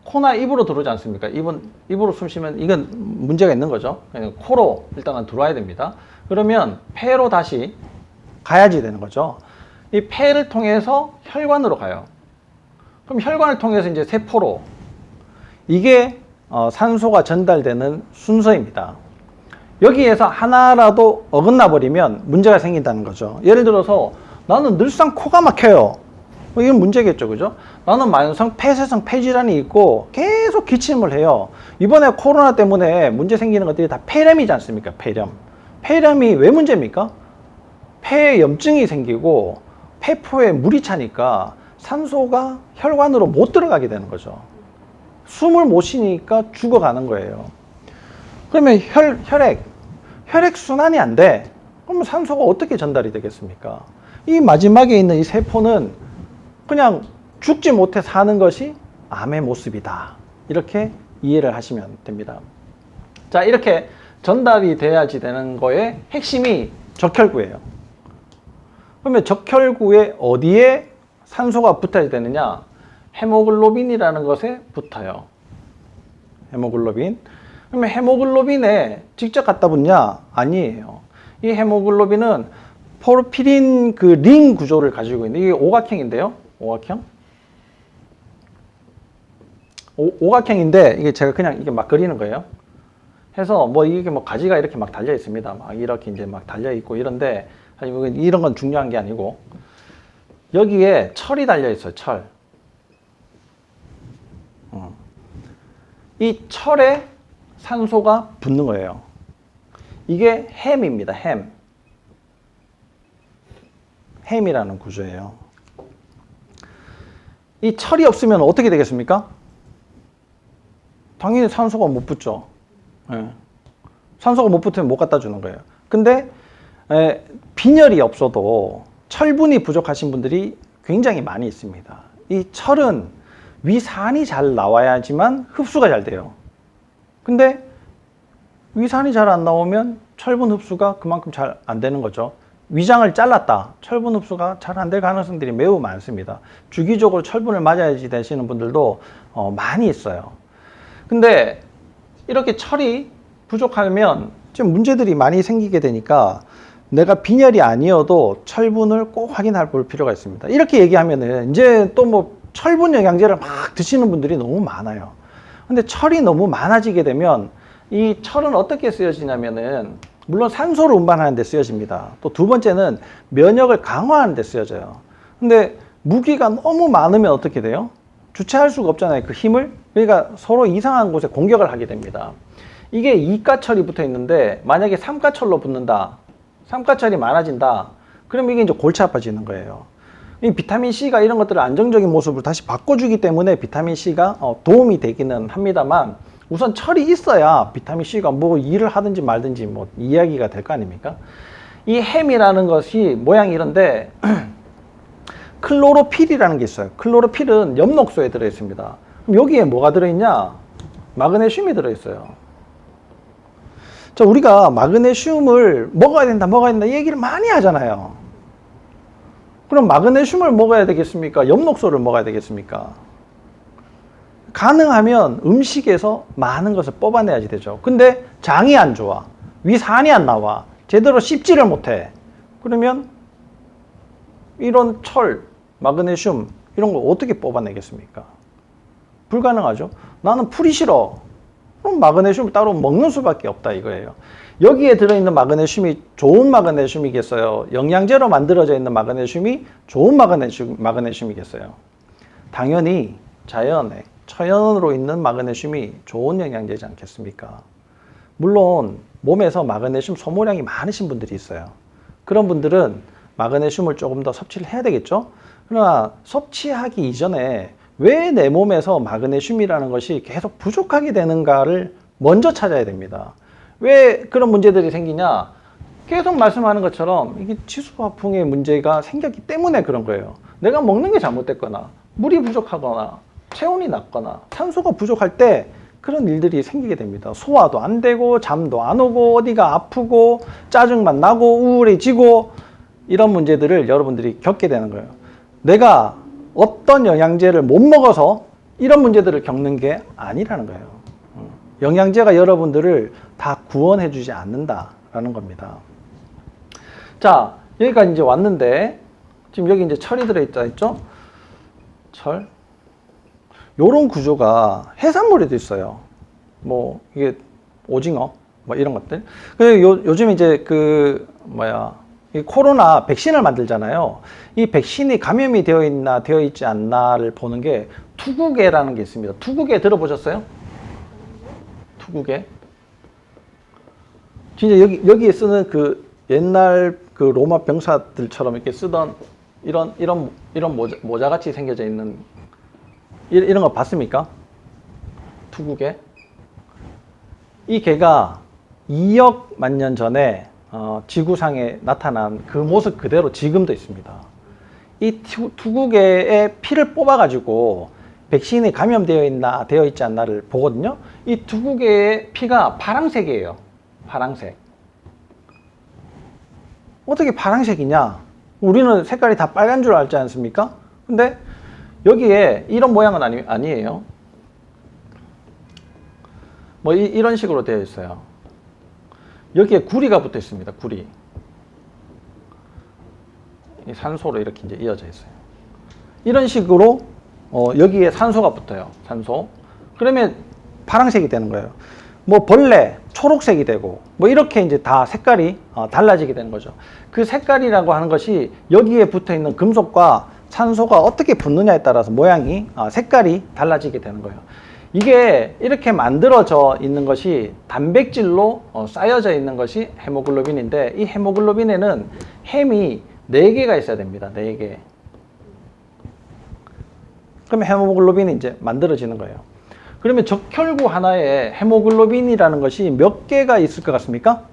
Speaker 1: 코나 입으로 들어오지 않습니까? 입으로 숨 쉬면 이건 문제가 있는 거죠. 그냥 코로 일단은 들어와야 됩니다. 그러면 폐로 다시 가야지 되는 거죠. 이 폐를 통해서 혈관으로 가요. 그럼 혈관을 통해서 이제 세포로, 이게 산소가 전달되는 순서입니다. 여기에서 하나라도 어긋나 버리면 문제가 생긴다는 거죠. 예를 들어서 나는 늘상 코가 막혀요. 이건 문제겠죠, 그죠? 나는 만성 폐쇄성 폐질환이 있고 계속 기침을 해요. 이번에 코로나 때문에 문제 생기는 것들이 다 폐렴이지 않습니까? 폐렴. 폐렴이 왜 문제입니까? 폐에 염증이 생기고 폐포에 물이 차니까 산소가 혈관으로 못 들어가게 되는 거죠. 숨을 못 쉬니까 죽어가는 거예요. 그러면 혈액 순환이 안 돼. 그러면 산소가 어떻게 전달이 되겠습니까? 이 마지막에 있는 이 세포는 그냥 죽지 못해 사는 것이 암의 모습이다. 이렇게 이해를 하시면 됩니다. 자, 이렇게 전달이 돼야지 되는 거의 핵심이 적혈구예요. 그러면 적혈구에 어디에 산소가 붙어야 되느냐? 헤모글로빈이라는 것에 붙어요. 헤모글로빈. 그러면 헤모글로빈에 직접 갖다 붙냐? 아니에요. 이 헤모글로빈은 포르피린 그 링 구조를 가지고 있는, 이게 오각형인데요. 오각형. 오각형인데 이게 제가 그냥 이게 막 그리는 거예요. 해서 뭐 이게 뭐 가지가 이렇게 막 달려 있습니다. 막 이렇게 이제 막 달려 있고 이런데 이런 건 중요한 게 아니고 여기에 철이 달려 있어요. 철. 이 철에 산소가 붙는 거예요. 이게 햄입니다. 햄이라는 구조예요. 이 철이 없으면 어떻게 되겠습니까? 당연히 산소가 못 붙죠. 예. 산소가 못 붙으면 못 갖다 주는 거예요. 근데 빈혈이 없어도 철분이 부족하신 분들이 굉장히 많이 있습니다. 이 철은 위산이 잘 나와야지만 흡수가 잘 돼요. 근데 위산이 잘 안 나오면 철분 흡수가 그만큼 잘 안 되는 거죠. 위장을 잘랐다. 철분 흡수가 잘 안 될 가능성들이 매우 많습니다. 주기적으로 철분을 맞아야지 되시는 분들도 많이 있어요. 근데 이렇게 철이 부족하면 좀 문제들이 많이 생기게 되니까 내가 빈혈이 아니어도 철분을 꼭 확인해 볼 필요가 있습니다. 이렇게 얘기하면은 이제 또 뭐 철분 영양제를 막 드시는 분들이 너무 많아요. 근데 철이 너무 많아지게 되면 이 철은 어떻게 쓰여지냐면은 물론 산소를 운반하는 데 쓰여집니다. 또 두 번째는 면역을 강화하는 데 쓰여져요. 근데 무기가 너무 많으면 어떻게 돼요? 주체할 수가 없잖아요. 그 힘을. 그러니까 서로 이상한 곳에 공격을 하게 됩니다. 이게 이가철이 붙어 있는데 만약에 삼가철로 붙는다. 삼가철이 많아진다. 그럼 이게 이제 골치 아파지는 거예요. 이 비타민C가 이런 것들을 안정적인 모습을 다시 바꿔주기 때문에 비타민C가 도움이 되기는 합니다만 우선 철이 있어야 비타민C가 뭐 일을 하든지 말든지 뭐 이야기가 될 거 아닙니까? 이 햄이라는 것이 모양이 이런데 클로로필이라는 게 있어요. 클로로필은 엽록소에 들어있습니다. 그럼 여기에 뭐가 들어있냐? 마그네슘이 들어있어요. 자, 우리가 마그네슘을 먹어야 된다 얘기를 많이 하잖아요. 그럼 마그네슘을 먹어야 되겠습니까? 엽록소를 먹어야 되겠습니까? 가능하면 음식에서 많은 것을 뽑아내야지 되죠. 근데 장이 안 좋아. 위산이 안 나와. 제대로 씹지를 못해. 그러면 이런 철, 마그네슘 이런 걸 어떻게 뽑아내겠습니까? 불가능하죠. 나는 풀이 싫어. 그럼 마그네슘을 따로 먹는 수밖에 없다 이거예요. 여기에 들어있는 마그네슘이 좋은 마그네슘이겠어요? 영양제로 만들어져 있는 마그네슘이 좋은 마그네슘이겠어요? 당연히 자연에 천연으로 있는 마그네슘이 좋은 영양제지 않겠습니까? 물론 몸에서 마그네슘 소모량이 많으신 분들이 있어요. 그런 분들은 마그네슘을 조금 더 섭취를 해야 되겠죠? 그러나 섭취하기 이전에 왜 내 몸에서 마그네슘이라는 것이 계속 부족하게 되는가를 먼저 찾아야 됩니다. 왜 그런 문제들이 생기냐? 계속 말씀하는 것처럼 이게 치수화풍의 문제가 생겼기 때문에 그런 거예요. 내가 먹는 게 잘못됐거나 물이 부족하거나 체온이 낮거나 산소가 부족할 때 그런 일들이 생기게 됩니다. 소화도 안 되고 잠도 안 오고 어디가 아프고 짜증만 나고 우울해지고 이런 문제들을 여러분들이 겪게 되는 거예요. 내가 어떤 영양제를 못 먹어서 이런 문제들을 겪는 게 아니라는 거예요. 영양제가 여러분들을 다 구원해 주지 않는다라는 겁니다. 자, 여기까지 이제 왔는데 지금 여기 이제 철이 들어있다 했죠? 철. 요런 구조가 해산물에도 있어요. 뭐 이게 오징어 뭐 이런 것들. 그리고 요즘 이제 이 코로나 백신을 만들잖아요. 이 백신이 감염이 되어 있나 되어 있지 않나를 보는 게 투구개라는 게 있습니다. 투구개 들어보셨어요? 투구개. 진짜 여기에 쓰는 그 옛날 그 로마 병사들처럼 이렇게 쓰던 이런 모자 같이 생겨져 있는 이런 거 봤습니까? 투구개. 이 개가 2억 만년 전에 지구상에 나타난 그 모습 그대로 지금도 있습니다. 이 투구개의 피를 뽑아가지고 백신이 감염되어 있나 되어 있지 않나를 보거든요. 이 투구개의 피가 파란색이에요. 파란색. 어떻게 파란색이냐? 우리는 색깔이 다 빨간 줄 알지 않습니까? 근데 여기에 이런 모양은 아니에요. 뭐 이런 식으로 되어 있어요. 여기에 구리가 붙어 있습니다. 구리. 산소로 이렇게 이제 이어져 있어요. 이런 식으로 여기에 산소가 붙어요. 산소. 그러면 파란색이 되는 거예요. 뭐 벌레 초록색이 되고 뭐 이렇게 이제 다 색깔이 달라지게 되는 거죠. 그 색깔이라고 하는 것이 여기에 붙어 있는 금속과 산소가 어떻게 붙느냐에 따라서 모양이 색깔이 달라지게 되는 거예요. 이게 이렇게 만들어져 있는 것이 단백질로 쌓여져 있는 것이 헤모글로빈인데 이 헤모글로빈에는 햄이 4개가 있어야 됩니다. 4개. 그러면 헤모글로빈이 이제 만들어지는 거예요. 그러면 적혈구 하나에 헤모글로빈이라는 것이 몇 개가 있을 것 같습니까?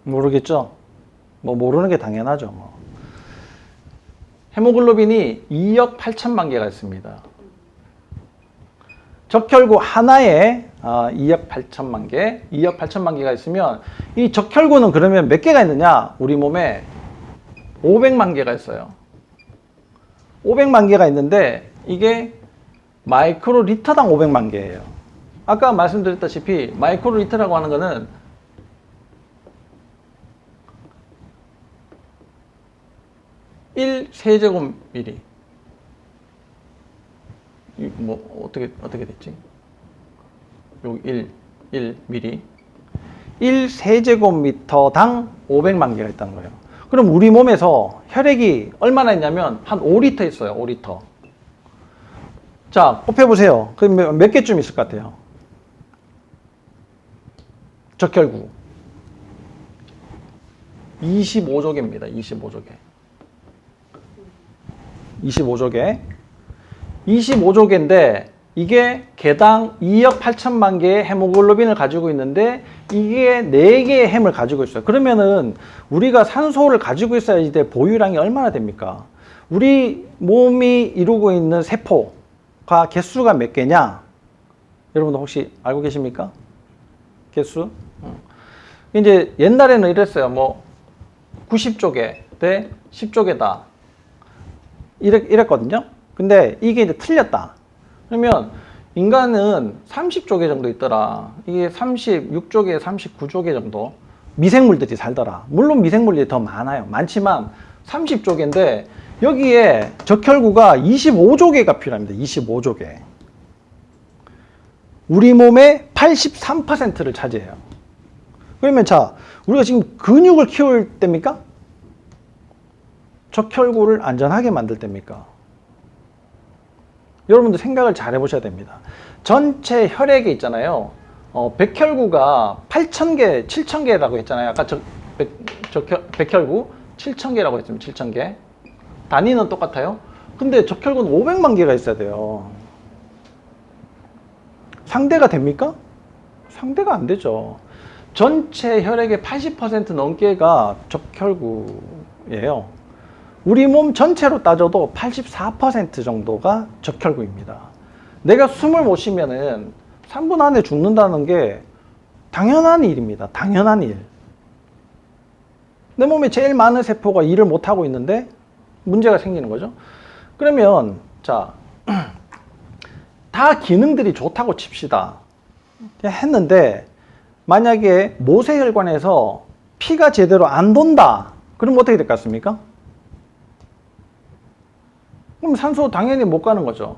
Speaker 1: 모르겠죠? 뭐 모르는 게 당연하죠. 뭐. 헤모글로빈이 2억 8천만 개가 있습니다. 적혈구 하나에 2억 8천만 개, 2억 8천만 개가 있으면 이 적혈구는 그러면 몇 개가 있느냐? 우리 몸에 500만 개가 있어요. 500만 개가 있는데 이게 마이크로 리터당 500만 개예요. 아까 말씀드렸다시피 마이크로 리터라고 하는 거는 1세제곱미리. 뭐 어떻게 됐지? 여기 1 미리. 1세제곱미터당 500만 개가 있다는 거예요. 그럼 우리 몸에서 혈액이 얼마나 있냐면 한 5리터 있어요. 5리터. 자, 곱해보세요. 그럼 몇 개쯤 있을 것 같아요? 적혈구 25조개입니다. 25조개. 25조개. 25조개인데 이게 개당 2억 8천만 개의 헤모글로빈을 가지고 있는데 이게 4개의 햄을 가지고 있어요. 그러면은 우리가 산소를 가지고 있어야지 될 보유량이 얼마나 됩니까? 우리 몸이 이루고 있는 세포가 개수가 몇 개냐? 여러분들 혹시 알고 계십니까? 개수? 이제 옛날에는 이랬어요. 뭐 90조개 대 10조개다. 이랬거든요. 근데 이게 이제 틀렸다. 그러면 인간은 30조개 정도 있더라. 이게 36조개, 39조개 정도 미생물들이 살더라. 물론 미생물들이 더 많아요. 많지만 30조개인데 여기에 적혈구가 25조개가 필요합니다. 25조개. 우리 몸의 83%를 차지해요. 그러면 자, 우리가 지금 근육을 키울 때입니까? 적혈구를 안전하게 만들 때입니까? 여러분들 생각을 잘 해보셔야 됩니다. 전체 혈액에 있잖아요. 백혈구가 8,000개, 7,000개라고 했잖아요. 아까 백혈구 7,000개라고 했으면 7,000개. 단위는 똑같아요. 근데 적혈구는 500만 개가 있어야 돼요. 상대가 됩니까? 상대가 안 되죠. 전체 혈액의 80% 넘게가 적혈구예요. 우리 몸 전체로 따져도 84% 정도가 적혈구입니다. 내가 숨을 못 쉬면은 3분 안에 죽는다는 게 당연한 일입니다. 당연한 일. 내 몸에 제일 많은 세포가 일을 못하고 있는데 문제가 생기는 거죠. 그러면 자, 다 기능들이 좋다고 칩시다. 했는데 만약에 모세혈관에서 피가 제대로 안 돈다. 그럼 어떻게 될 것 같습니까? 그럼 산소 당연히 못 가는 거죠.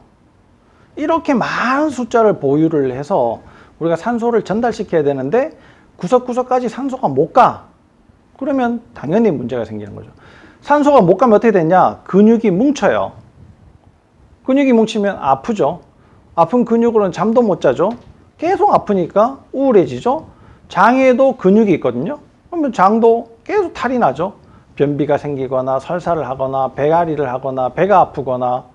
Speaker 1: 이렇게 많은 숫자를 보유를 해서 우리가 산소를 전달시켜야 되는데 구석구석까지 산소가 못 가. 그러면 당연히 문제가 생기는 거죠. 산소가 못 가면 어떻게 되냐? 근육이 뭉쳐요. 근육이 뭉치면 아프죠. 아픈 근육으로는 잠도 못 자죠. 계속 아프니까 우울해지죠. 장에도 근육이 있거든요. 그러면 장도 계속 탈이 나죠. 변비가 생기거나 설사를 하거나 배앓이를 하거나 배가 아프거나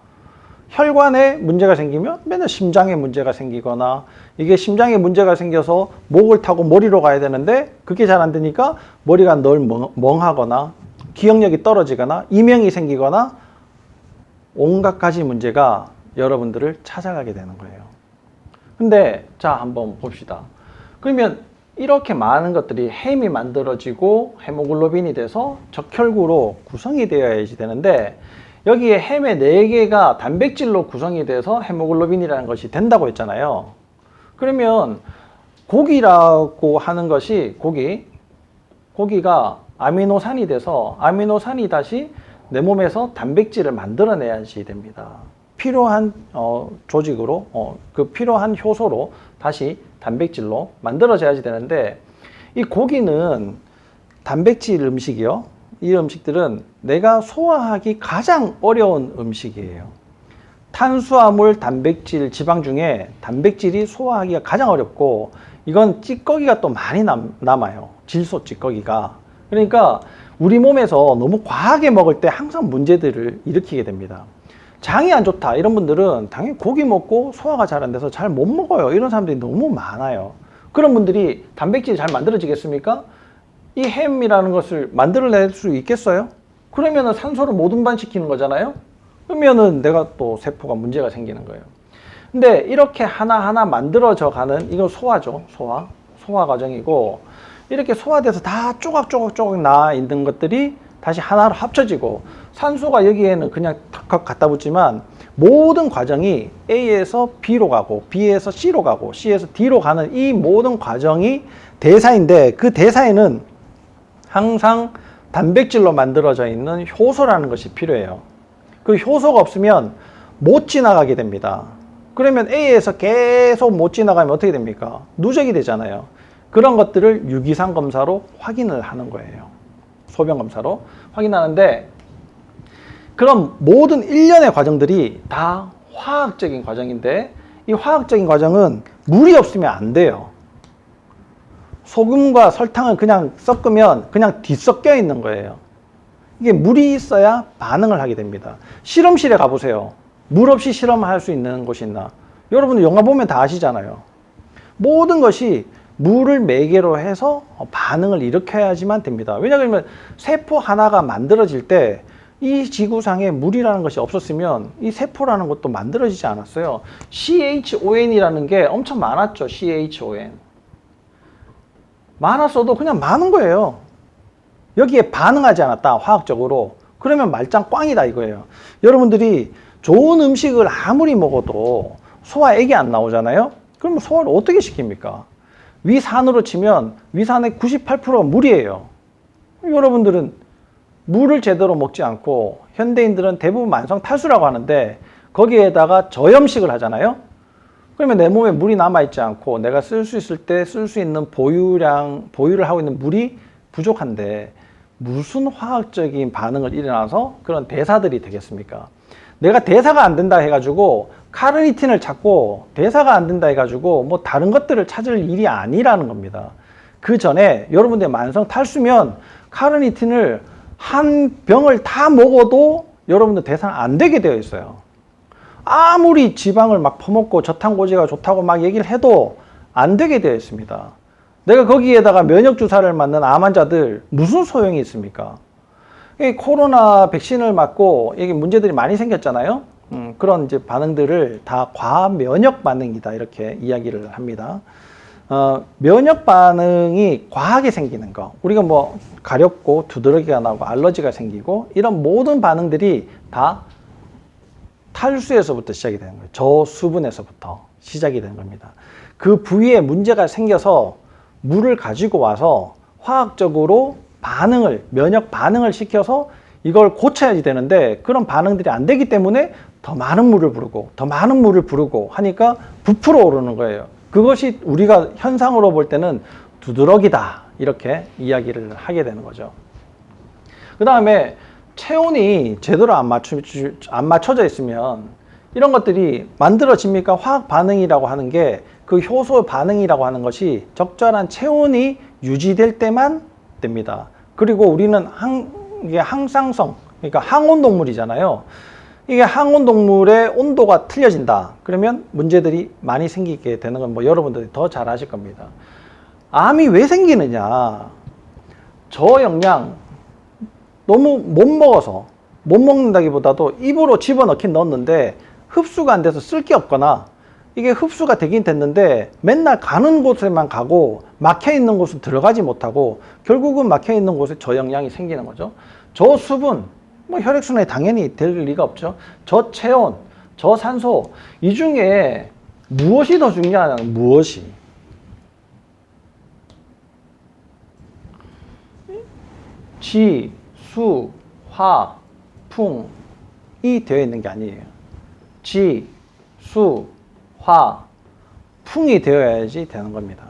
Speaker 1: 혈관에 문제가 생기면 맨날 심장에 문제가 생기거나 이게 심장에 문제가 생겨서 목을 타고 머리로 가야 되는데 그게 잘 안 되니까 머리가 늘 멍하거나 기억력이 떨어지거나 이명이 생기거나 온갖 가지 문제가 여러분들을 찾아가게 되는 거예요. 근데 자 한번 봅시다. 그러면 이렇게 많은 것들이 햄이 만들어지고 헤모글로빈이 돼서 적혈구로 구성이 되어야지 되는데 여기에 햄의 4개가 단백질로 구성이 돼서 헤모글로빈이라는 것이 된다고 했잖아요. 그러면 고기라고 하는 것이 고기가 아미노산이 돼서 아미노산이 다시 내 몸에서 단백질을 만들어내야지 됩니다. 필요한 조직으로 그 필요한 효소로 다시 단백질로 만들어져야지 되는데 이 고기는 단백질 음식이요. 이 음식들은 내가 소화하기 가장 어려운 음식이에요. 탄수화물, 단백질, 지방 중에 단백질이 소화하기가 가장 어렵고 이건 찌꺼기가 또 많이 남아요. 질소 찌꺼기가. 그러니까 우리 몸에서 너무 과하게 먹을 때 항상 문제들을 일으키게 됩니다. 장이 안 좋다 이런 분들은 당연히 고기 먹고 소화가 잘 안 돼서 잘 못 먹어요. 이런 사람들이 너무 많아요. 그런 분들이 단백질이 잘 만들어지겠습니까? 이 햄이라는 것을 만들어낼 수 있겠어요? 그러면은 산소를 못 운반시키는 거잖아요? 그러면은 내가 또 세포가 문제가 생기는 거예요. 근데 이렇게 하나하나 만들어져 가는, 이거 소화죠. 소화 과정이고, 이렇게 소화돼서 다 조각조각 나 있는 것들이 다시 하나로 합쳐지고, 산소가 여기에는 그냥 탁 갖다 붙지만, 모든 과정이 A에서 B로 가고, B에서 C로 가고, C에서 D로 가는 이 모든 과정이 대사인데, 그 대사에는 항상 단백질로 만들어져 있는 효소라는 것이 필요해요. 그 효소가 없으면 못 지나가게 됩니다. 그러면 A에서 계속 못 지나가면 어떻게 됩니까? 누적이 되잖아요. 그런 것들을 유기산 검사로 확인을 하는 거예요. 소변 검사로 확인하는데, 그럼 모든 일련의 과정들이 다 화학적인 과정인데, 이 화학적인 과정은 물이 없으면 안 돼요. 소금과 설탕을 그냥 섞으면 그냥 뒤섞여 있는 거예요. 이게 물이 있어야 반응을 하게 됩니다. 실험실에 가보세요. 물 없이 실험할 수 있는 곳이 있나? 여러분들 영화 보면 다 아시잖아요. 모든 것이 물을 매개로 해서 반응을 일으켜야지만 됩니다. 왜냐하면 세포 하나가 만들어질 때 이 지구상에 물이라는 것이 없었으면 이 세포라는 것도 만들어지지 않았어요. CHON이라는 게 엄청 많았죠. CHON. 많았어도 그냥 많은 거예요. 여기에 반응하지 않았다, 화학적으로. 그러면 말짱 꽝이다 이거예요. 여러분들이 좋은 음식을 아무리 먹어도 소화액이 안 나오잖아요. 그러면 소화를 어떻게 시킵니까? 위산으로 치면 위산의 98%가 물이에요. 여러분들은 물을 제대로 먹지 않고, 현대인들은 대부분 만성 탈수라고 하는데 거기에다가 저염식을 하잖아요. 그러면 내 몸에 물이 남아있지 않고 내가 쓸 수 있을 때 쓸 수 있는 보유를 하고 있는 물이 부족한데 무슨 화학적인 반응을 일어나서 그런 대사들이 되겠습니까? 내가 대사가 안 된다 해가지고 카르니틴을 찾고 대사가 안 된다 해가지고 뭐 다른 것들을 찾을 일이 아니라는 겁니다. 그 전에 여러분들 만성 탈수면 카르니틴을 한 병을 다 먹어도 여러분들 대사가 안 되게 되어 있어요. 아무리 지방을 막 퍼먹고 저탄고지가 좋다고 막 얘기를 해도 안 되게 되어 있습니다. 내가 거기에다가 면역 주사를 맞는 암 환자들 무슨 소용이 있습니까? 이 코로나 백신을 맞고 이게 문제들이 많이 생겼잖아요. 그런 이제 반응들을 다 과면역 반응이다 이렇게 이야기를 합니다. 면역 반응이 과하게 생기는 거, 우리가 뭐 가렵고 두드러기가 나고 알러지가 생기고 이런 모든 반응들이 다 탈수에서부터 시작이 되는 거예요. 저수분에서부터 시작이 되는 겁니다. 그 부위에 문제가 생겨서 물을 가지고 와서 화학적으로 면역 반응을 시켜서 이걸 고쳐야지 되는데 그런 반응들이 안 되기 때문에 더 많은 물을 부르고 더 많은 물을 부르고 하니까 부풀어 오르는 거예요. 그것이 우리가 현상으로 볼 때는 두드러기다 이렇게 이야기를 하게 되는 거죠. 그 다음에 체온이 제대로 안 맞춰져 있으면 이런 것들이 만들어집니까? 화학 반응이라고 하는 게 그 효소 반응이라고 하는 것이 적절한 체온이 유지될 때만 됩니다. 그리고 우리는 이게 항상성, 그러니까 항온 동물이잖아요. 이게 항온 동물의 온도가 틀려진다. 그러면 문제들이 많이 생기게 되는 건 뭐 여러분들이 더 잘 아실 겁니다. 암이 왜 생기느냐? 저영양 너무 못 먹어서, 못 먹는다기보다도 입으로 집어넣긴 넣었는데 흡수가 안 돼서 쓸 게 없거나 이게 흡수가 되긴 됐는데 맨날 가는 곳에만 가고 막혀 있는 곳은 들어가지 못하고 결국은 막혀 있는 곳에 저영양이 생기는 거죠. 저수분, 뭐 혈액순환이 당연히 될 리가 없죠. 저체온, 저산소, 이 중에 무엇이 더 중요하냐? 무엇이? 지, 수, 화, 풍이 되어 있는 게 아니에요. 지, 수, 화, 풍이 되어야지 되는 겁니다.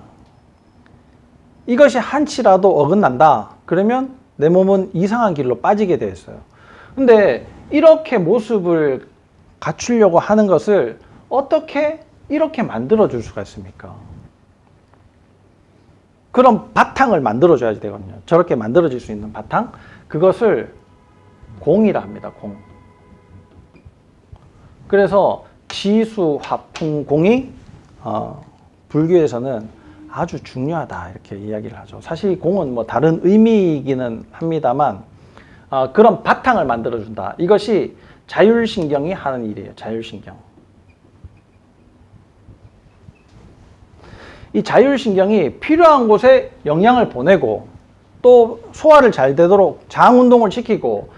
Speaker 1: 이것이 한치라도 어긋난다. 그러면 내 몸은 이상한 길로 빠지게 되어 있어요. 근데 이렇게 모습을 갖추려고 하는 것을 어떻게 이렇게 만들어 줄 수가 있습니까? 그런 바탕을 만들어 줘야지 되거든요. 저렇게 만들어질 수 있는 바탕, 그것을 공이라 합니다. 공. 그래서 지수화풍공이 불교에서는 아주 중요하다 이렇게 이야기를 하죠. 사실 공은 뭐 다른 의미이기는 합니다만 그런 바탕을 만들어 준다. 이것이 자율신경이 하는 일이에요. 자율신경. 이 자율신경이 필요한 곳에 영양을 보내고 또 소화를 잘 되도록 장 운동을 시키고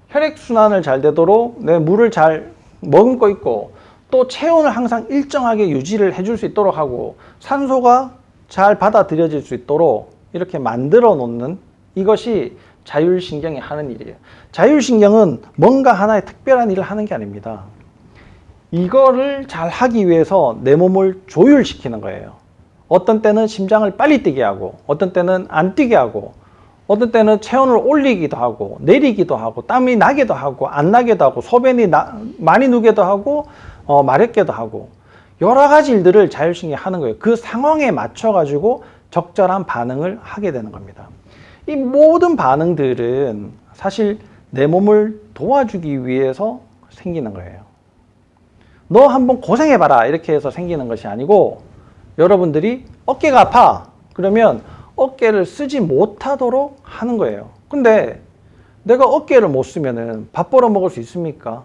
Speaker 1: 혈액순환을 잘 되도록 내 물을 잘 머금고 있고 또 체온을 항상 일정하게 유지를 해줄 수 있도록 하고 산소가 잘 받아들여질 수 있도록 이렇게 만들어 놓는 이것이 자율신경이 하는 일이에요. 자율신경은 뭔가 하나의 특별한 일을 하는 게 아닙니다. 이거를 잘 하기 위해서 내 몸을 조율시키는 거예요. 어떤 때는 심장을 빨리 뛰게 하고 어떤 때는 안 뛰게 하고 어떤 때는 체온을 올리기도 하고 내리기도 하고 땀이 나기도 하고 안 나기도 하고 소변이 많이 누게도 하고 마렵게도 하고 여러 가지 일들을 자율신경이 하는 거예요. 그 상황에 맞춰 가지고 적절한 반응을 하게 되는 겁니다. 이 모든 반응들은 사실 내 몸을 도와주기 위해서 생기는 거예요. 너 한번 고생해봐라 이렇게 해서 생기는 것이 아니고 여러분들이 어깨가 아파 그러면 어깨를 쓰지 못하도록 하는 거예요. 근데 내가 어깨를 못 쓰면은 밥 벌어 먹을 수 있습니까?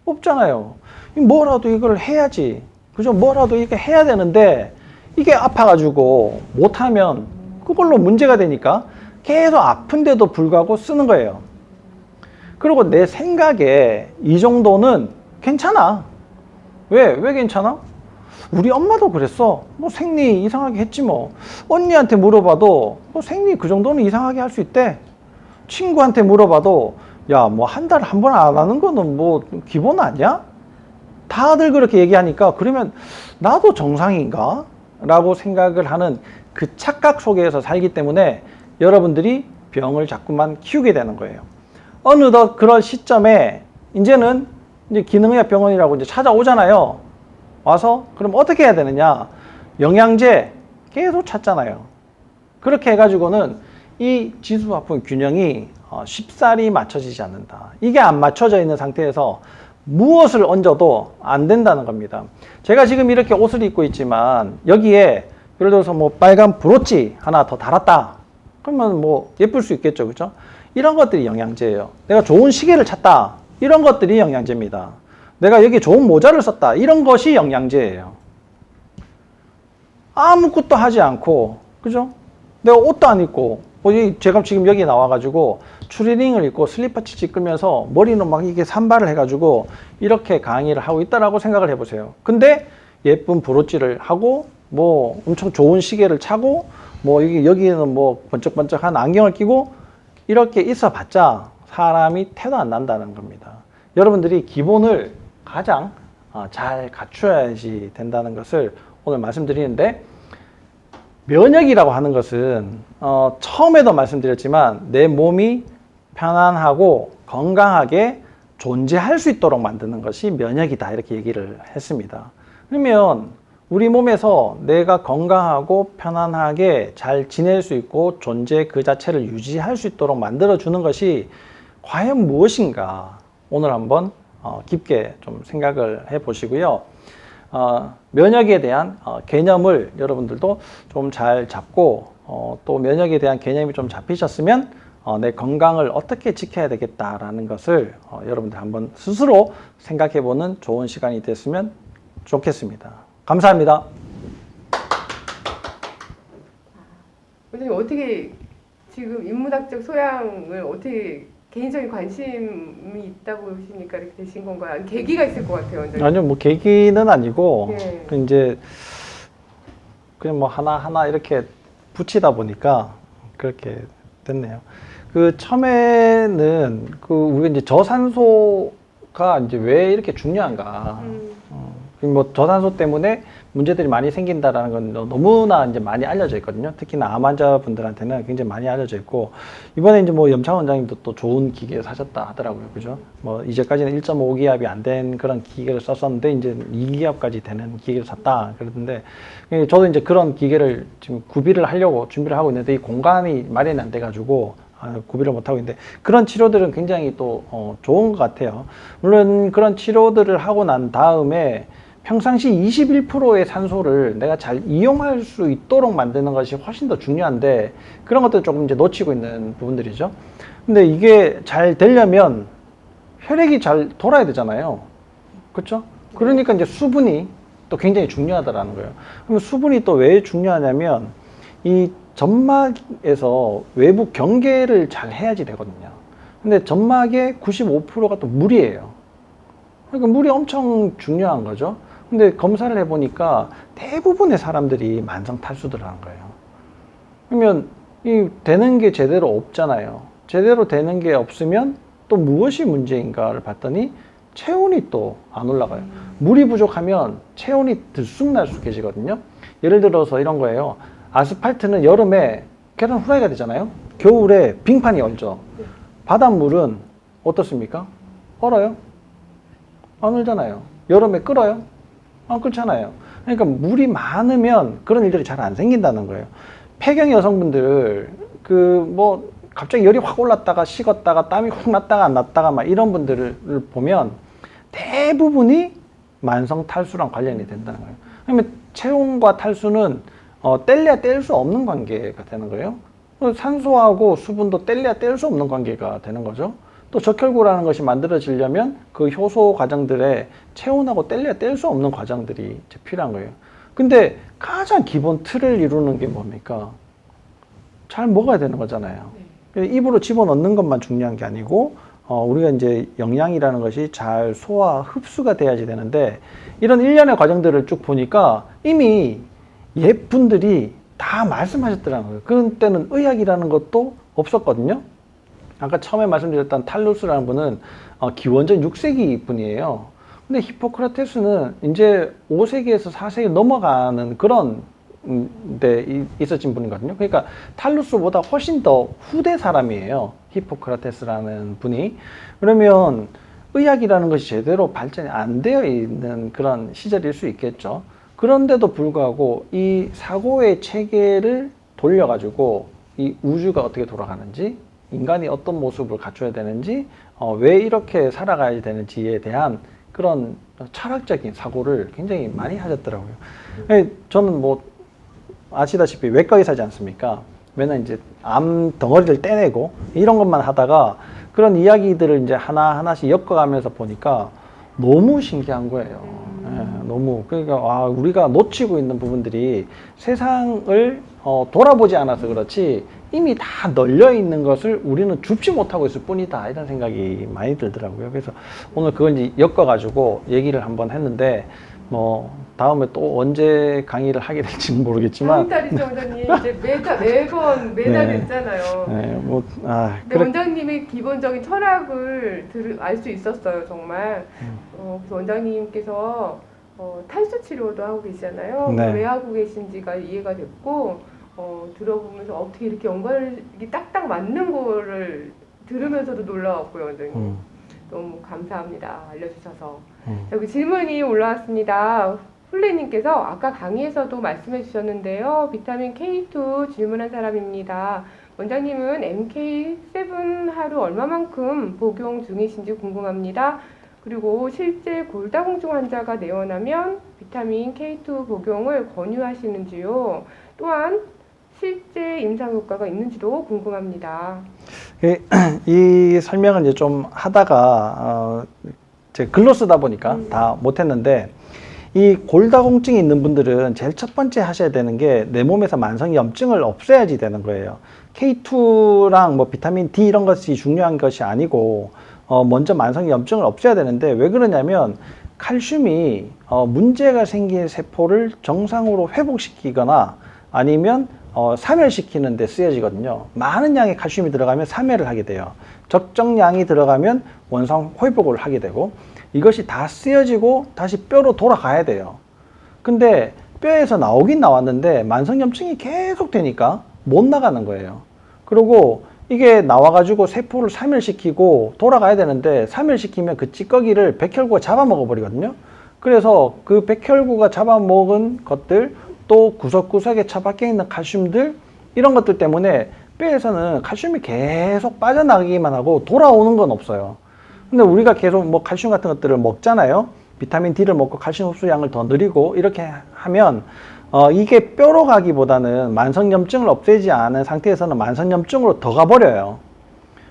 Speaker 1: 없잖아요. 뭐라도 이걸 해야지. 그죠? 뭐라도 이렇게 해야 되는데 이게 아파가지고 못하면 그걸로 문제가 되니까 계속 아픈데도 불구하고 쓰는 거예요. 그리고 내 생각에 이 정도는 괜찮아. 왜 괜찮아? 우리 엄마도 그랬어. 뭐 생리 이상하게 했지 뭐. 언니한테 물어봐도 뭐 생리 그 정도는 이상하게 할 수 있대. 친구한테 물어봐도 야, 뭐 한 달에 한 번 안 하는 거는 뭐 기본 아니야? 다들 그렇게 얘기하니까 그러면 나도 정상인가? 라고 생각을 하는 그 착각 속에서 살기 때문에 여러분들이 병을 자꾸만 키우게 되는 거예요. 어느덧 그런 시점에 이제는 이제 기능의학 병원이라고 이제 찾아오잖아요. 와서 그럼 어떻게 해야 되느냐? 영양제 계속 찾잖아요. 그렇게 해가지고는 이 지수화풍 균형이 쉽사리 맞춰지지 않는다. 이게 안 맞춰져 있는 상태에서 무엇을 얹어도 안 된다는 겁니다. 제가 지금 이렇게 옷을 입고 있지만 여기에 예를 들어서 뭐 빨간 브로치 하나 더 달았다. 그러면 뭐 예쁠 수 있겠죠. 그죠? 이런 것들이 영양제예요. 내가 좋은 시계를 찾다. 이런 것들이 영양제입니다. 내가 여기 좋은 모자를 썼다. 이런 것이 영양제예요. 아무것도 하지 않고, 그죠? 내가 옷도 안 입고, 제가 지금 여기 나와가지고 추리닝을 입고 슬리퍼 치치 끌면서 머리는 막 이게 산발을 해가지고 이렇게 강의를 하고 있다라고 생각을 해보세요. 근데 예쁜 브로치를 하고, 뭐 엄청 좋은 시계를 차고, 뭐 여기는 뭐 번쩍번쩍한 안경을 끼고 이렇게 있어 봤자 사람이 태도 안 난다는 겁니다. 여러분들이 기본을 가장 잘 갖춰야지 된다는 것을 오늘 말씀드리는데, 면역이라고 하는 것은 처음에도 말씀드렸지만 내 몸이 편안하고 건강하게 존재할 수 있도록 만드는 것이 면역이다, 이렇게 얘기를 했습니다. 그러면 우리 몸에서 내가 건강하고 편안하게 잘 지낼 수 있고 존재 그 자체를 유지할 수 있도록 만들어주는 것이 과연 무엇인가, 오늘 한번 깊게 좀 생각을 해 보시고요. 면역에 대한 개념을 여러분들도 좀 잘 잡고, 또 면역에 대한 개념이 좀 잡히셨으면 내 건강을 어떻게 지켜야 되겠다라는 것을 여러분들 한번 스스로 생각해 보는 좋은 시간이 됐으면 좋겠습니다. 감사합니다.
Speaker 2: 원장님, 어떻게 지금 인문학적 소양을 어떻게 개인적인 관심이 있다고 보시니까 이렇게 되신 건가요? 계기가 있을 것 같아요, 원장님.
Speaker 1: 아니요, 뭐 계기는 아니고,
Speaker 2: 네.
Speaker 1: 이제 그냥 뭐 하나하나 이렇게 붙이다 보니까 그렇게 됐네요. 그 처음에는 우리가 이제 저산소가 이제 왜 이렇게 중요한가. 뭐 저산소 때문에 문제들이 많이 생긴다라는 건 너무나 이제 많이 알려져 있거든요. 특히나 암 환자분들한테는 굉장히 많이 알려져 있고, 이번에 이제 뭐 염창 원장님도 또 좋은 기계 사셨다 하더라고요. 그죠? 뭐 이제까지는 1.5기압이 안 된 그런 기계를 썼었는데 이제 2기압까지 되는 기계를 샀다 그러던데, 저도 이제 그런 기계를 지금 구비를 하려고 준비를 하고 있는데 이 공간이 마련이 안 돼 가지고 구비를 못 하고 있는데, 그런 치료들은 굉장히 또 좋은 것 같아요. 물론 그런 치료들을 하고 난 다음에 평상시 21%의 산소를 내가 잘 이용할 수 있도록 만드는 것이 훨씬 더 중요한데, 그런 것들 조금 이제 놓치고 있는 부분들이죠. 근데 이게 잘 되려면 혈액이 잘 돌아야 되잖아요. 그렇죠? 그러니까 이제 수분이 또 굉장히 중요하다라는 거예요. 그럼 수분이 또 왜 중요하냐면 이 점막에서 외부 경계를 잘 해야지 되거든요. 근데 점막의 95%가 또 물이에요. 그러니까 물이 엄청 중요한 거죠. 근데 검사를 해보니까 대부분의 사람들이 만성 탈수들하는 거예요. 그러면 이 되는 게 제대로 없잖아요. 제대로 되는 게 없으면 또 무엇이 문제인가를 봤더니 체온이 또 안 올라가요. 물이 부족하면 체온이 들쑥날쑥해지거든요. 예를 들어서 이런 거예요. 아스팔트는 여름에 계란 후라이가 되잖아요. 겨울에 빙판이 얼죠. 바닷물은 어떻습니까? 얼어요? 안 얼잖아요. 여름에 끓어요? 안 끓잖아요. 그러니까 물이 많으면 그런 일들이 잘 안 생긴다는 거예요. 폐경 여성분들 뭐 갑자기 열이 확 올랐다가 식었다가 땀이 확 났다가 안 났다가 막 이런 분들을 보면 대부분이 만성 탈수랑 관련이 된다는 거예요. 그러면 체온과 탈수는 뗄래야 뗄 수 없는 관계가 되는 거예요. 산소하고 수분도 뗄래야 뗄 수 없는 관계가 되는 거죠. 또 적혈구라는 것이 만들어지려면 그 효소 과정들에 체온하고 뗄래야 뗄 수 없는 과정들이 필요한 거예요. 근데 가장 기본 틀을 이루는 게 뭡니까? 잘 먹어야 되는 거잖아요. 입으로 집어넣는 것만 중요한 게 아니고, 우리가 이제 영양이라는 것이 잘 소화, 흡수가 돼야지 되는데, 이런 일련의 과정들을 쭉 보니까 이미 옛분들이 다 말씀하셨더라는 거예요. 그때는 의학이라는 것도 없었거든요. 아까 처음에 말씀드렸던 탈루스라는 분은 기원전 6세기 분이에요. 근데 히포크라테스는 이제 5세기에서 4세기 넘어가는 그런 데 있어진 분이거든요. 그러니까 탈루스보다 훨씬 더 후대 사람이에요. 히포크라테스라는 분이. 그러면 의학이라는 것이 제대로 발전이 안 되어 있는 그런 시절일 수 있겠죠. 그런데도 불구하고 이 사고의 체계를 돌려가지고 이 우주가 어떻게 돌아가는지, 인간이 어떤 모습을 갖춰야 되는지, 왜 이렇게 살아가야 되는지에 대한 그런 철학적인 사고를 굉장히 많이 하셨더라고요. 저는 뭐 아시다시피 외과 의사지 않습니까? 맨날 이제 암 덩어리를 떼내고 이런 것만 하다가 그런 이야기들을 이제 하나하나씩 엮어가면서 보니까 너무 신기한 거예요. 예, 너무. 그러니까, 우리가 놓치고 있는 부분들이 세상을 돌아보지 않아서 그렇지 이미 다 널려 있는 것을 우리는 줍지 못하고 있을 뿐이다. 이런 생각이 많이 들더라고요. 그래서 오늘 그걸 이제 엮어가지고 얘기를 한번 했는데, 뭐, 다음에 또 언제 강의를 하게 될지는 모르겠지만.
Speaker 2: 다음 달이죠, 원장님. 이제 매달
Speaker 1: 네.
Speaker 2: 있잖아요.
Speaker 1: 네, 뭐,
Speaker 2: 근데 원장님의 기본적인 철학을 알 수 있었어요, 정말. 그래서 원장님께서 탈수 치료도 하고 계시잖아요.
Speaker 1: 네.
Speaker 2: 왜 하고 계신지가 이해가 됐고, 들어보면서 어떻게 이렇게 연관이 딱딱 맞는 거를 들으면서도 놀라웠고요, 원장님. 너무 감사합니다. 알려주셔서. 여기 질문이 올라왔습니다. 훌레님께서 아까 강의에서도 말씀해 주셨는데요. 비타민 K2 질문한 사람입니다. 원장님은 MK7 하루 얼마만큼 복용 중이신지 궁금합니다. 그리고 실제 골다공증 환자가 내원하면 비타민 K2 복용을 권유하시는지요? 또한 실제 임상 효과가 있는지도 궁금합니다.
Speaker 1: 이 설명을 이제 좀 하다가 제가 글로 쓰다 보니까 다 못했는데, 이 골다공증이 있는 분들은 제일 첫 번째 하셔야 되는 게 내 몸에서 만성염증을 없애야지 되는 거예요. K2랑 뭐 비타민 D 이런 것이 중요한 것이 아니고 먼저 만성염증을 없애야 되는데, 왜 그러냐면 칼슘이 문제가 생긴 세포를 정상으로 회복시키거나 아니면 사멸시키는 데 쓰여지거든요. 많은 양의 칼슘이 들어가면 사멸을 하게 돼요. 적정량이 들어가면 원상 회복을 하게 되고, 이것이 다 쓰여지고 다시 뼈로 돌아가야 돼요. 근데 뼈에서 나오긴 나왔는데 만성염증이 계속 되니까 못 나가는 거예요. 그리고 이게 나와가지고 세포를 사멸시키고 돌아가야 되는데, 사멸시키면 그 찌꺼기를 백혈구가 잡아먹어 버리거든요. 그래서 그 백혈구가 잡아먹은 것들, 또 구석구석에 처박혀 있는 칼슘들, 이런 것들 때문에 뼈에서는 칼슘이 계속 빠져나가기만 하고 돌아오는 건 없어요. 근데 우리가 계속 뭐 칼슘 같은 것들을 먹잖아요. 비타민 D를 먹고 칼슘 흡수량을 더 늘리고 이렇게 하면 이게 뼈로 가기보다는 만성염증을 없애지 않은 상태에서는 만성염증으로 더 가버려요.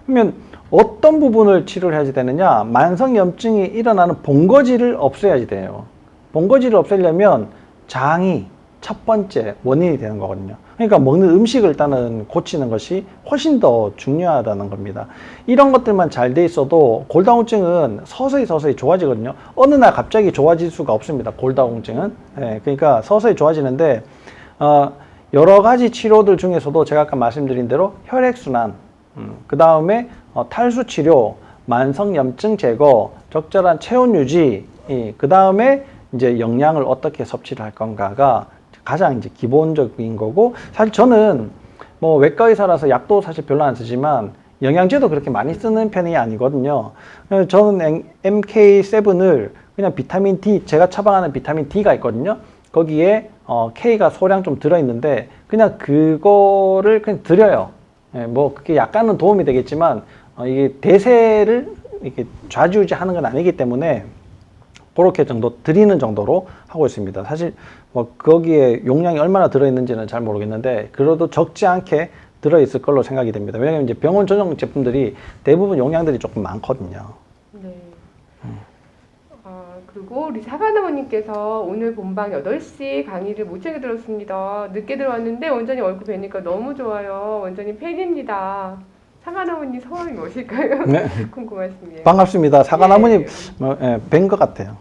Speaker 1: 그러면 어떤 부분을 치료를 해야지 되느냐? 만성염증이 일어나는 본거지를 없애야지 돼요. 본거지를 없애려면 장이 첫 번째 원인이 되는 거거든요. 그러니까 먹는 음식을 일단은 고치는 것이 훨씬 더 중요하다는 겁니다. 이런 것들만 잘 돼 있어도 골다공증은 서서히 좋아지거든요. 어느 날 갑자기 좋아질 수가 없습니다. 골다공증은. 네, 그러니까 서서히 좋아지는데 여러 가지 치료들 중에서도 제가 아까 말씀드린 대로 혈액순환, 그 다음에 탈수 치료, 만성염증 제거, 적절한 체온 유지, 그 다음에 이제 영양을 어떻게 섭취를 할 건가가 가장 이제 기본적인 거고, 사실 저는 뭐 외과 의사라서 약도 사실 별로 안 쓰지만 영양제도 그렇게 많이 쓰는 편이 아니거든요. 저는 MK7을 그냥 비타민 D, 제가 처방하는 비타민 D가 있거든요. 거기에 K가 소량 좀 들어있는데 그냥 그거를 그냥 드려요. 뭐 그게 약간은 도움이 되겠지만 이게 대세를 이렇게 좌지우지하는 건 아니기 때문에 그렇게 정도 드리는 정도로 하고 있습니다. 사실 뭐 거기에 용량이 얼마나 들어있는지는 잘 모르겠는데 그래도 적지 않게 들어있을 걸로 생각이 됩니다. 왜냐하면 이제 병원 전용 제품들이 대부분 용량들이 조금 많거든요.
Speaker 2: 네. 그리고 우리 사과나무님께서 오늘 본방 8시 강의를 못 챙겨 들었습니다. 늦게 들어왔는데 원장님 얼굴 뵈니까 너무 좋아요. 원장님 팬입니다. 사과나무님 성함이 무엇일까요?
Speaker 1: 네.
Speaker 2: 궁금하시네요.
Speaker 1: 반갑습니다. 사과나무님 뵌 것 같아요.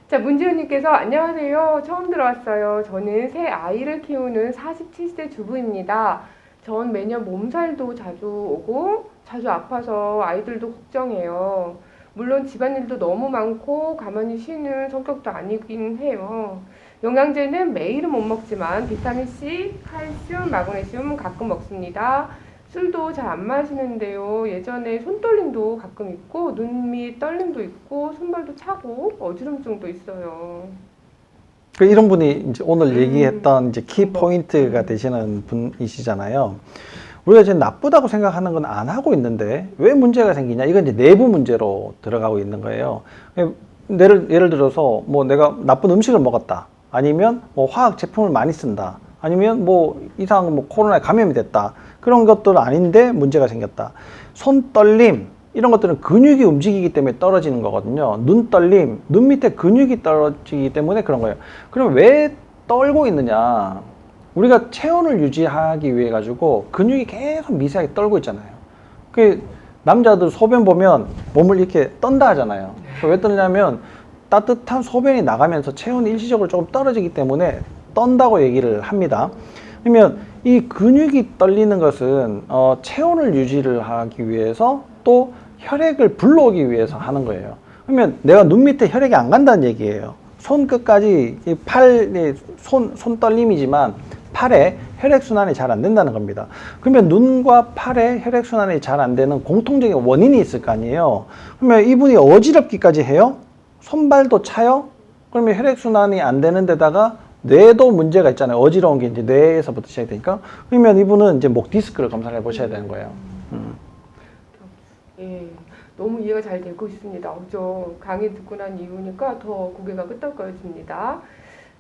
Speaker 2: 자, 문지훈님께서 안녕하세요. 처음 들어왔어요. 저는 새 아이를 키우는 47세 주부입니다. 전 매년 몸살도 자주 오고 자주 아파서 아이들도 걱정해요. 물론 집안일도 너무 많고 가만히 쉬는 성격도 아니긴 해요. 영양제는 매일은 못 먹지만 비타민C, 칼슘, 마그네슘 가끔 먹습니다. 술도 잘 안 마시는데요. 예전에 손떨림도 가끔 있고 눈밑 떨림도 있고 손발도 차고 어지럼증도 있어요.
Speaker 1: 이런 분이 이제 오늘 얘기했던 이제 키 포인트가 되시는 분이시잖아요. 우리가 이제 나쁘다고 생각하는 건 안 하고 있는데 왜 문제가 생기냐? 이건 이제 내부 문제로 들어가고 있는 거예요. 예를 들어서 뭐 내가 나쁜 음식을 먹었다. 아니면 뭐 화학 제품을 많이 쓴다. 아니면 뭐 이상 뭐 코로나에 감염이 됐다. 그런 것들은 아닌데 문제가 생겼다. 손 떨림 이런 것들은 근육이 움직이기 때문에 떨어지는 거거든요. 눈 떨림, 눈 밑에 근육이 떨어지기 때문에 그런 거예요. 그럼 왜 떨고 있느냐? 우리가 체온을 유지하기 위해 가지고 근육이 계속 미세하게 떨고 있잖아요. 그 남자들 소변 보면 몸을 이렇게 떤다 하잖아요. 왜 떠냐면 따뜻한 소변이 나가면서 체온이 일시적으로 조금 떨어지기 때문에 떤다고 얘기를 합니다. 그러면 이 근육이 떨리는 것은 체온을 유지를 하기 위해서 또 혈액을 불러오기 위해서 하는 거예요. 그러면 내가 눈 밑에 혈액이 안 간다는 얘기예요. 손끝까지 손 떨림이지만 팔에 혈액순환이 잘 안 된다는 겁니다. 그러면 눈과 팔에 혈액순환이 잘 안 되는 공통적인 원인이 있을 거 아니에요. 그러면 이분이 어지럽기까지 해요? 손발도 차요? 그러면 혈액순환이 안 되는 데다가 뇌도 문제가 있잖아요. 어지러운 게 이제 뇌에서부터 시작되니까. 그러면 이분은 이제 목 디스크를 검사를 해 보셔야 되는 거예요.
Speaker 2: 예, 너무 이해가 잘 되고 있습니다. 저 강의 듣고 난 이후니까 더 고개가 끄덕거려집니다.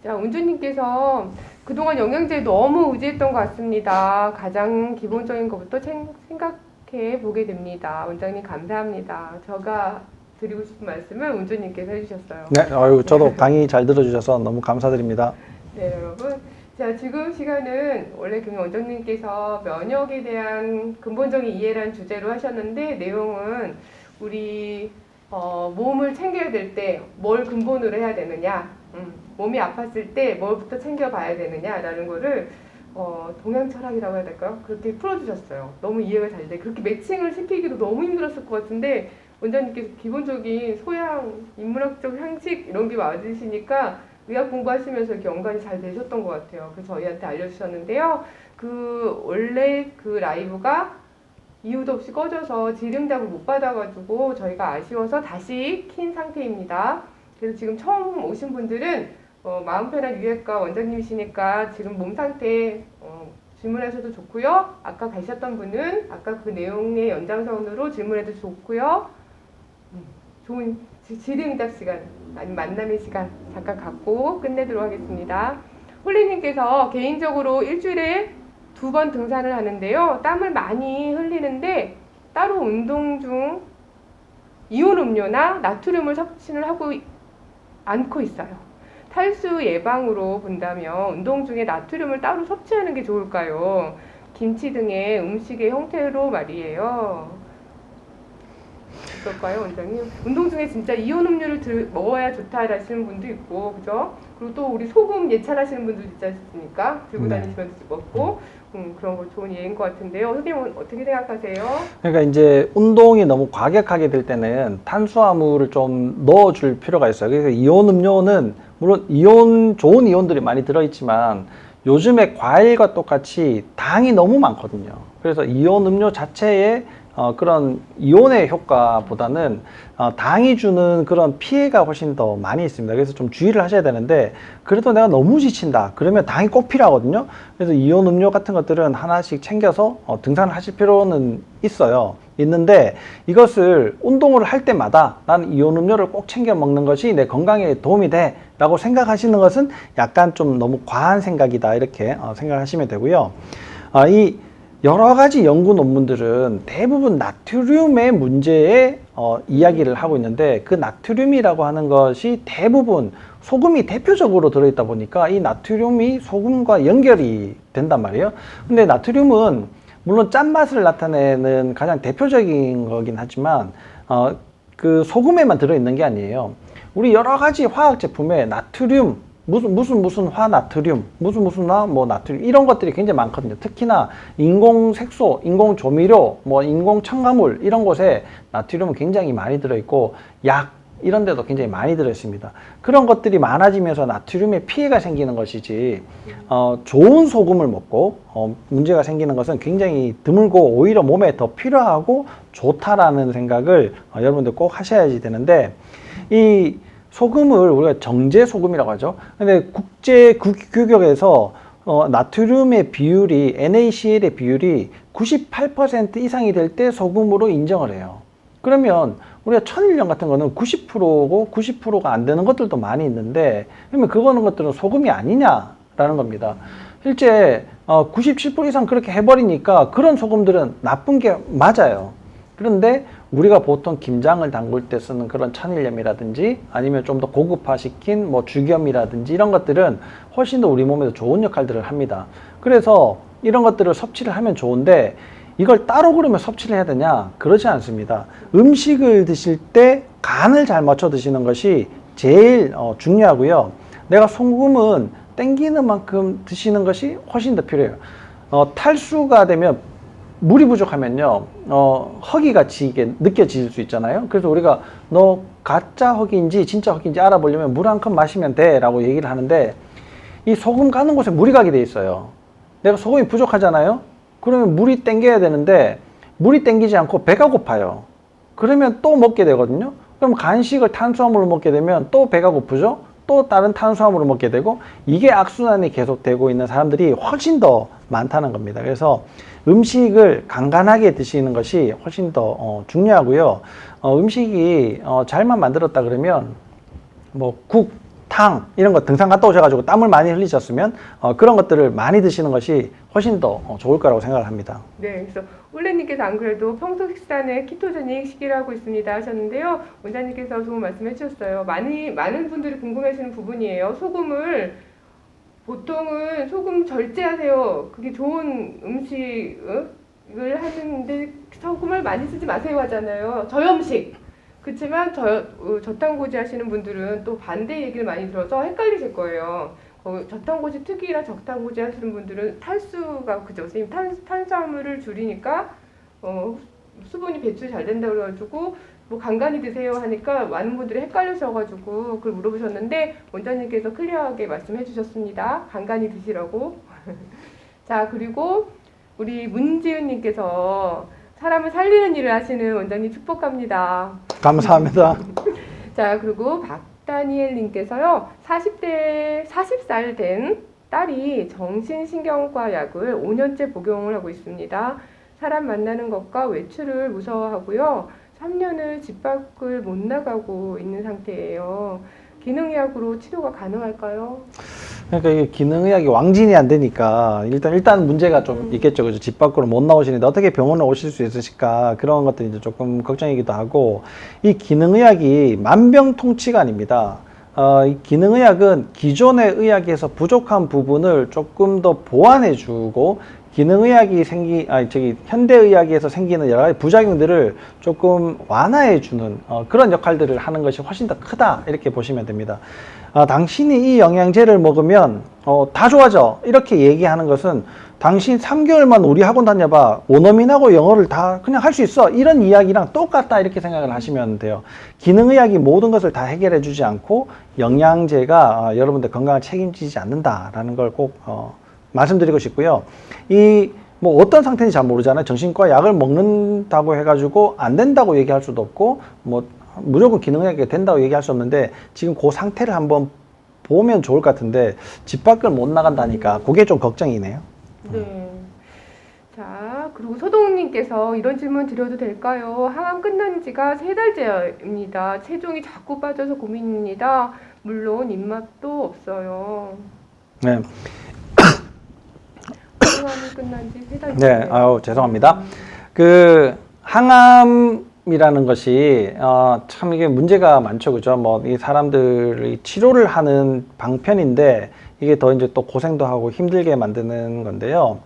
Speaker 2: 자, 운주님께서 그동안 영양제에 너무 의지했던 것 같습니다. 가장 기본적인 것부터 생각해 보게 됩니다. 원장님 감사합니다. 제가 드리고 싶은 말씀을 운주님께서 해주셨어요.
Speaker 1: 네, 저도 강의 잘 들어주셔서 너무 감사드립니다.
Speaker 2: 네, 여러분. 자, 지금 시간은 원래 김 원장님께서 면역에 대한 근본적인 이해라는 주제로 하셨는데 내용은 우리 몸을 챙겨야 될 때 뭘 근본으로 해야 되느냐, 몸이 아팠을 때 뭘부터 챙겨봐야 되느냐라는 거를 동양 철학이라고 해야 될까요? 그렇게 풀어주셨어요. 너무 이해가 잘 돼. 그렇게 매칭을 시키기도 너무 힘들었을 것 같은데 원장님께서 기본적인 소양, 인문학적 상식 이런 게 맞으시니까 의학 공부하시면서 이렇게 연관이 잘 되셨던 것 같아요. 그래서 저희한테 알려주셨는데요. 원래 그 라이브가 이유도 없이 꺼져서 질응답을 못 받아가지고 저희가 아쉬워서 다시 킨 상태입니다. 그래서 지금 처음 오신 분들은 마음 편한 유해과 원장님이시니까 지금 몸 상태 질문하셔도 좋고요. 아까 가셨던 분은 아까 그 내용의 연장선으로 질문해도 좋고요. 좋은 질의응답 시간, 아니면 만남의 시간 잠깐 갖고 끝내도록 하겠습니다. 홀리님께서 개인적으로 일주일에 2번 등산을 하는데요. 땀을 많이 흘리는데 따로 운동 중 이온 음료나 나트륨을 섭취를 하고 않고 있어요. 탈수 예방으로 본다면 운동 중에 나트륨을 따로 섭취하는 게 좋을까요? 김치 등의 음식의 형태로 말이에요. 어떨까요, 원장님? 운동 중에 진짜 이온 음료를 먹어야 좋다라시는 분도 있고, 그죠? 그리고 또 우리 소금 예찬하시는 분도 있지 않습니까? 들고 다니시면서 먹고, 그런 거 좋은 예인 것 같은데요. 선생님은 어떻게 생각하세요?
Speaker 1: 그러니까 이제 운동이 너무 과격하게 될 때는 탄수화물을 좀 넣어줄 필요가 있어요. 그래서 이온 음료는 물론 좋은 이온들이 많이 들어있지만 요즘에 과일과 똑같이 당이 너무 많거든요. 그래서 이온 음료 자체에 그런 이온의 효과보다는 당이 주는 그런 피해가 훨씬 더 많이 있습니다. 그래서 좀 주의를 하셔야 되는데 그래도 내가 너무 지친다 그러면 당이 꼭 필요하거든요. 그래서 이온 음료 같은 것들은 하나씩 챙겨서 등산을 하실 필요는 있는데 이것을 운동을 할 때마다 나는 이온 음료를 꼭 챙겨 먹는 것이 내 건강에 도움이 돼 라고 생각하시는 것은 약간 좀 너무 과한 생각이다 이렇게 생각하시면 되고요. 이 여러 가지 연구 논문들은 대부분 나트륨의 문제에 이야기를 하고 있는데 그 나트륨이라고 하는 것이 대부분 소금이 대표적으로 들어있다 보니까 이 나트륨이 소금과 연결이 된단 말이에요. 근데 나트륨은 물론 짠맛을 나타내는 가장 대표적인 거긴 하지만 그 소금에만 들어있는 게 아니에요. 우리 여러 가지 화학 제품에 나트륨 무슨 화나트륨, 무슨 나트륨 이런 것들이 굉장히 많거든요. 특히나 인공 색소, 인공 조미료, 인공 첨가물 이런 곳에 나트륨은 굉장히 많이 들어있고 약 이런 데도 굉장히 많이 들어있습니다. 그런 것들이 많아지면서 나트륨에 피해가 생기는 것이지 좋은 소금을 먹고 문제가 생기는 것은 굉장히 드물고 오히려 몸에 더 필요하고 좋다라는 생각을 여러분들 꼭 하셔야지 되는데 이 소금을 우리가 정제 소금이라고 하죠. 근데 국제 규격에서 나트륨의 비율이 NaCl의 비율이 98% 이상이 될 때 소금으로 인정을 해요. 그러면 우리가 천일염 같은 거는 90%고 90%가 안 되는 것들도 많이 있는데 그러면 그거는 것들은 소금이 아니냐라는 겁니다. 실제 97% 이상 그렇게 해버리니까 그런 소금들은 나쁜 게 맞아요. 그런데 우리가 보통 김장을 담글 때 쓰는 그런 천일염이라든지 아니면 좀 더 고급화시킨 뭐 죽염이라든지 이런 것들은 훨씬 더 우리 몸에도 좋은 역할들을 합니다. 그래서 이런 것들을 섭취를 하면 좋은데 이걸 따로 그러면 섭취를 해야 되냐? 그러지 않습니다. 음식을 드실 때 간을 잘 맞춰 드시는 것이 제일 중요하고요. 내가 소금은 땡기는 만큼 드시는 것이 훨씬 더 필요해요. 탈수가 되면 물이 부족하면요, 허기같이 이게 느껴질 수 있잖아요. 그래서 우리가 너 가짜 허기인지 진짜 허기인지 알아보려면 물 한 컵 마시면 돼 라고 얘기를 하는데 이 소금 가는 곳에 물이 가게 돼 있어요. 내가 소금이 부족하잖아요. 그러면 물이 땡겨야 되는데 물이 땡기지 않고 배가 고파요. 그러면 또 먹게 되거든요. 그럼 간식을 탄수화물로 먹게 되면 또 배가 고프죠. 또 다른 탄수화물을 먹게 되고 이게 악순환이 계속되고 있는 사람들이 훨씬 더 많다는 겁니다. 그래서 음식을 간간하게 드시는 것이 훨씬 더 중요하고요. 음식이 잘만 만들었다 그러면 뭐 국, 탕 이런 거 등산 갔다 오셔가지고 땀을 많이 흘리셨으면 그런 것들을 많이 드시는 것이 훨씬 더 좋을 거라고 생각을 합니다.
Speaker 2: 네, 그래서 올레님께서 안 그래도 평소 식사는 키토제닉 식이를 하고 있습니다 하셨는데요. 원장님께서 좋은 말씀해 주셨어요. 많은 분들이 궁금해하시는 부분이에요. 소금을 보통은 소금 절제하세요. 그게 좋은 음식을 하는데 소금을 많이 쓰지 마세요 하잖아요. 저염식. 그렇지만 저탄고지 하시는 분들은 또 반대 얘기를 많이 들어서 헷갈리실 거예요. 저탄고지 특이나 저탄고지 하시는 분들은 탈수가 그죠? 선생님 탄수화물을 줄이니까 수분이 배출이 잘 된다고 그래가지고 뭐 간간히 드세요 하니까 많은 분들이 헷갈리셔가지고 그걸 물어보셨는데 원장님께서 클리어하게 말씀해 주셨습니다. 간간히 드시라고. 자, 그리고 우리 문지은님께서 사람을 살리는 일을 하시는 원장님 축복합니다.
Speaker 1: 감사합니다.
Speaker 2: 자, 그리고 박다니엘님께서요, 40살 된 딸이 정신신경과 약을 5년째 복용을 하고 있습니다. 사람 만나는 것과 외출을 무서워하고요. 3년을 집 밖을 못 나가고 있는 상태예요. 기능의학으로 치료가 가능할까요?
Speaker 1: 그러니까 이게 기능의학이 왕진이 안 되니까 일단 문제가 좀 있겠죠. 그죠? 집 밖으로 못 나오시는데 어떻게 병원에 오실 수 있으실까? 그런 것들이 이제 조금 걱정이기도 하고 이 기능의학이 만병통치가 아닙니다. 이 기능의학은 기존의 의학에서 부족한 부분을 조금 더 보완해주고 기능의학이 현대의학에서 생기는 여러 가지 부작용들을 조금 완화해주는 그런 역할들을 하는 것이 훨씬 더 크다 이렇게 보시면 됩니다. 당신이 이 영양제를 먹으면 다 좋아져 이렇게 얘기하는 것은 당신 3개월만 우리 학원 다녀봐 원어민하고 영어를 다 그냥 할 수 있어 이런 이야기랑 똑같다 이렇게 생각을 하시면 돼요. 기능의학이 모든 것을 다 해결해 주지 않고 영양제가 여러분들 건강을 책임지지 않는다라는 걸 꼭 말씀드리고 싶고요. 뭐 어떤 상태인지 잘 모르잖아요. 정신과 약을 먹는다고 해가지고 안 된다고 얘기할 수도 없고 뭐 무조건 기능의학이 된다고 얘기할 수 없는데 지금 그 상태를 한번 보면 좋을 것 같은데 집 밖을 못 나간다니까 그게 좀 걱정이네요.
Speaker 2: 네. 자, 그리고 서동욱님께서 이런 질문 드려도 될까요? 항암 끝난 지가 3달째입니다. 체중이 자꾸 빠져서 고민입니다. 물론 입맛도 없어요.
Speaker 1: 네.
Speaker 2: 항암이 끝난 지 3달째.
Speaker 1: 네, 죄송합니다. 항암이라는 것이 참 이게 문제가 많죠, 그죠? 뭐 이 사람들이 치료를 하는 방편인데 이게 더 이제 또 고생도 하고 힘들게 만드는 건데요.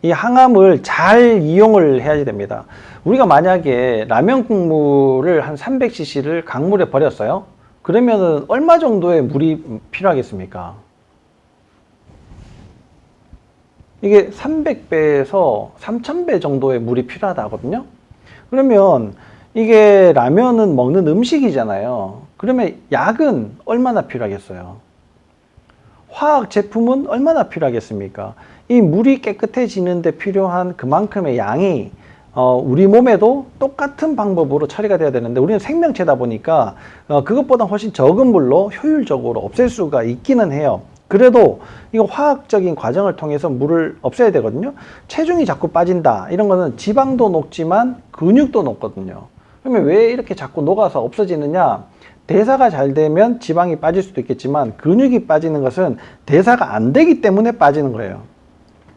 Speaker 1: 이 항암을 잘 이용을 해야 됩니다. 우리가 만약에 라면 국물을 한 300cc를 강물에 버렸어요. 그러면은 얼마 정도의 물이 필요하겠습니까? 이게 300배에서 3000배 정도의 물이 필요하다 하거든요. 그러면 이게 라면은 먹는 음식이잖아요. 그러면 약은 얼마나 필요하겠어요? 화학 제품은 얼마나 필요하겠습니까? 이 물이 깨끗해지는 데 필요한 그만큼의 양이 우리 몸에도 똑같은 방법으로 처리가 돼야 되는데 우리는 생명체다 보니까 그것보다 훨씬 적은 물로 효율적으로 없앨 수가 있기는 해요. 그래도 이거 화학적인 과정을 통해서 물을 없애야 되거든요. 체중이 자꾸 빠진다 이런 거는 지방도 녹지만 근육도 녹거든요. 그러면 왜 이렇게 자꾸 녹아서 없어지느냐? 대사가 잘 되면 지방이 빠질 수도 있겠지만 근육이 빠지는 것은 대사가 안 되기 때문에 빠지는 거예요.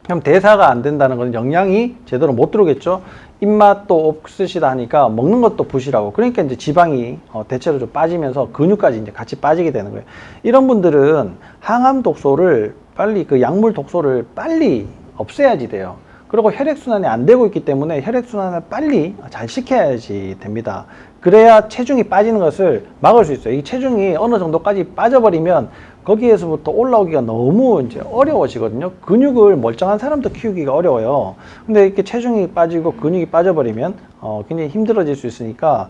Speaker 1: 그럼 대사가 안 된다는 건 영양이 제대로 못 들어오겠죠. 입맛도 없으시다 하니까 먹는 것도 부실하고, 그러니까 이제 지방이 대체로 좀 빠지면서 근육까지 이제 같이 빠지게 되는 거예요. 이런 분들은 항암 독소를 빨리, 그 약물 독소를 빨리 없애야지 돼요. 그리고 혈액순환이 안 되고 있기 때문에 혈액순환을 빨리 잘 시켜야지 됩니다. 그래야 체중이 빠지는 것을 막을 수 있어요. 이 체중이 어느 정도까지 빠져버리면 거기에서부터 올라오기가 너무 이제 어려워지거든요. 근육을 멀쩡한 사람도 키우기가 어려워요. 근데 이렇게 체중이 빠지고 근육이 빠져버리면 굉장히 힘들어질 수 있으니까,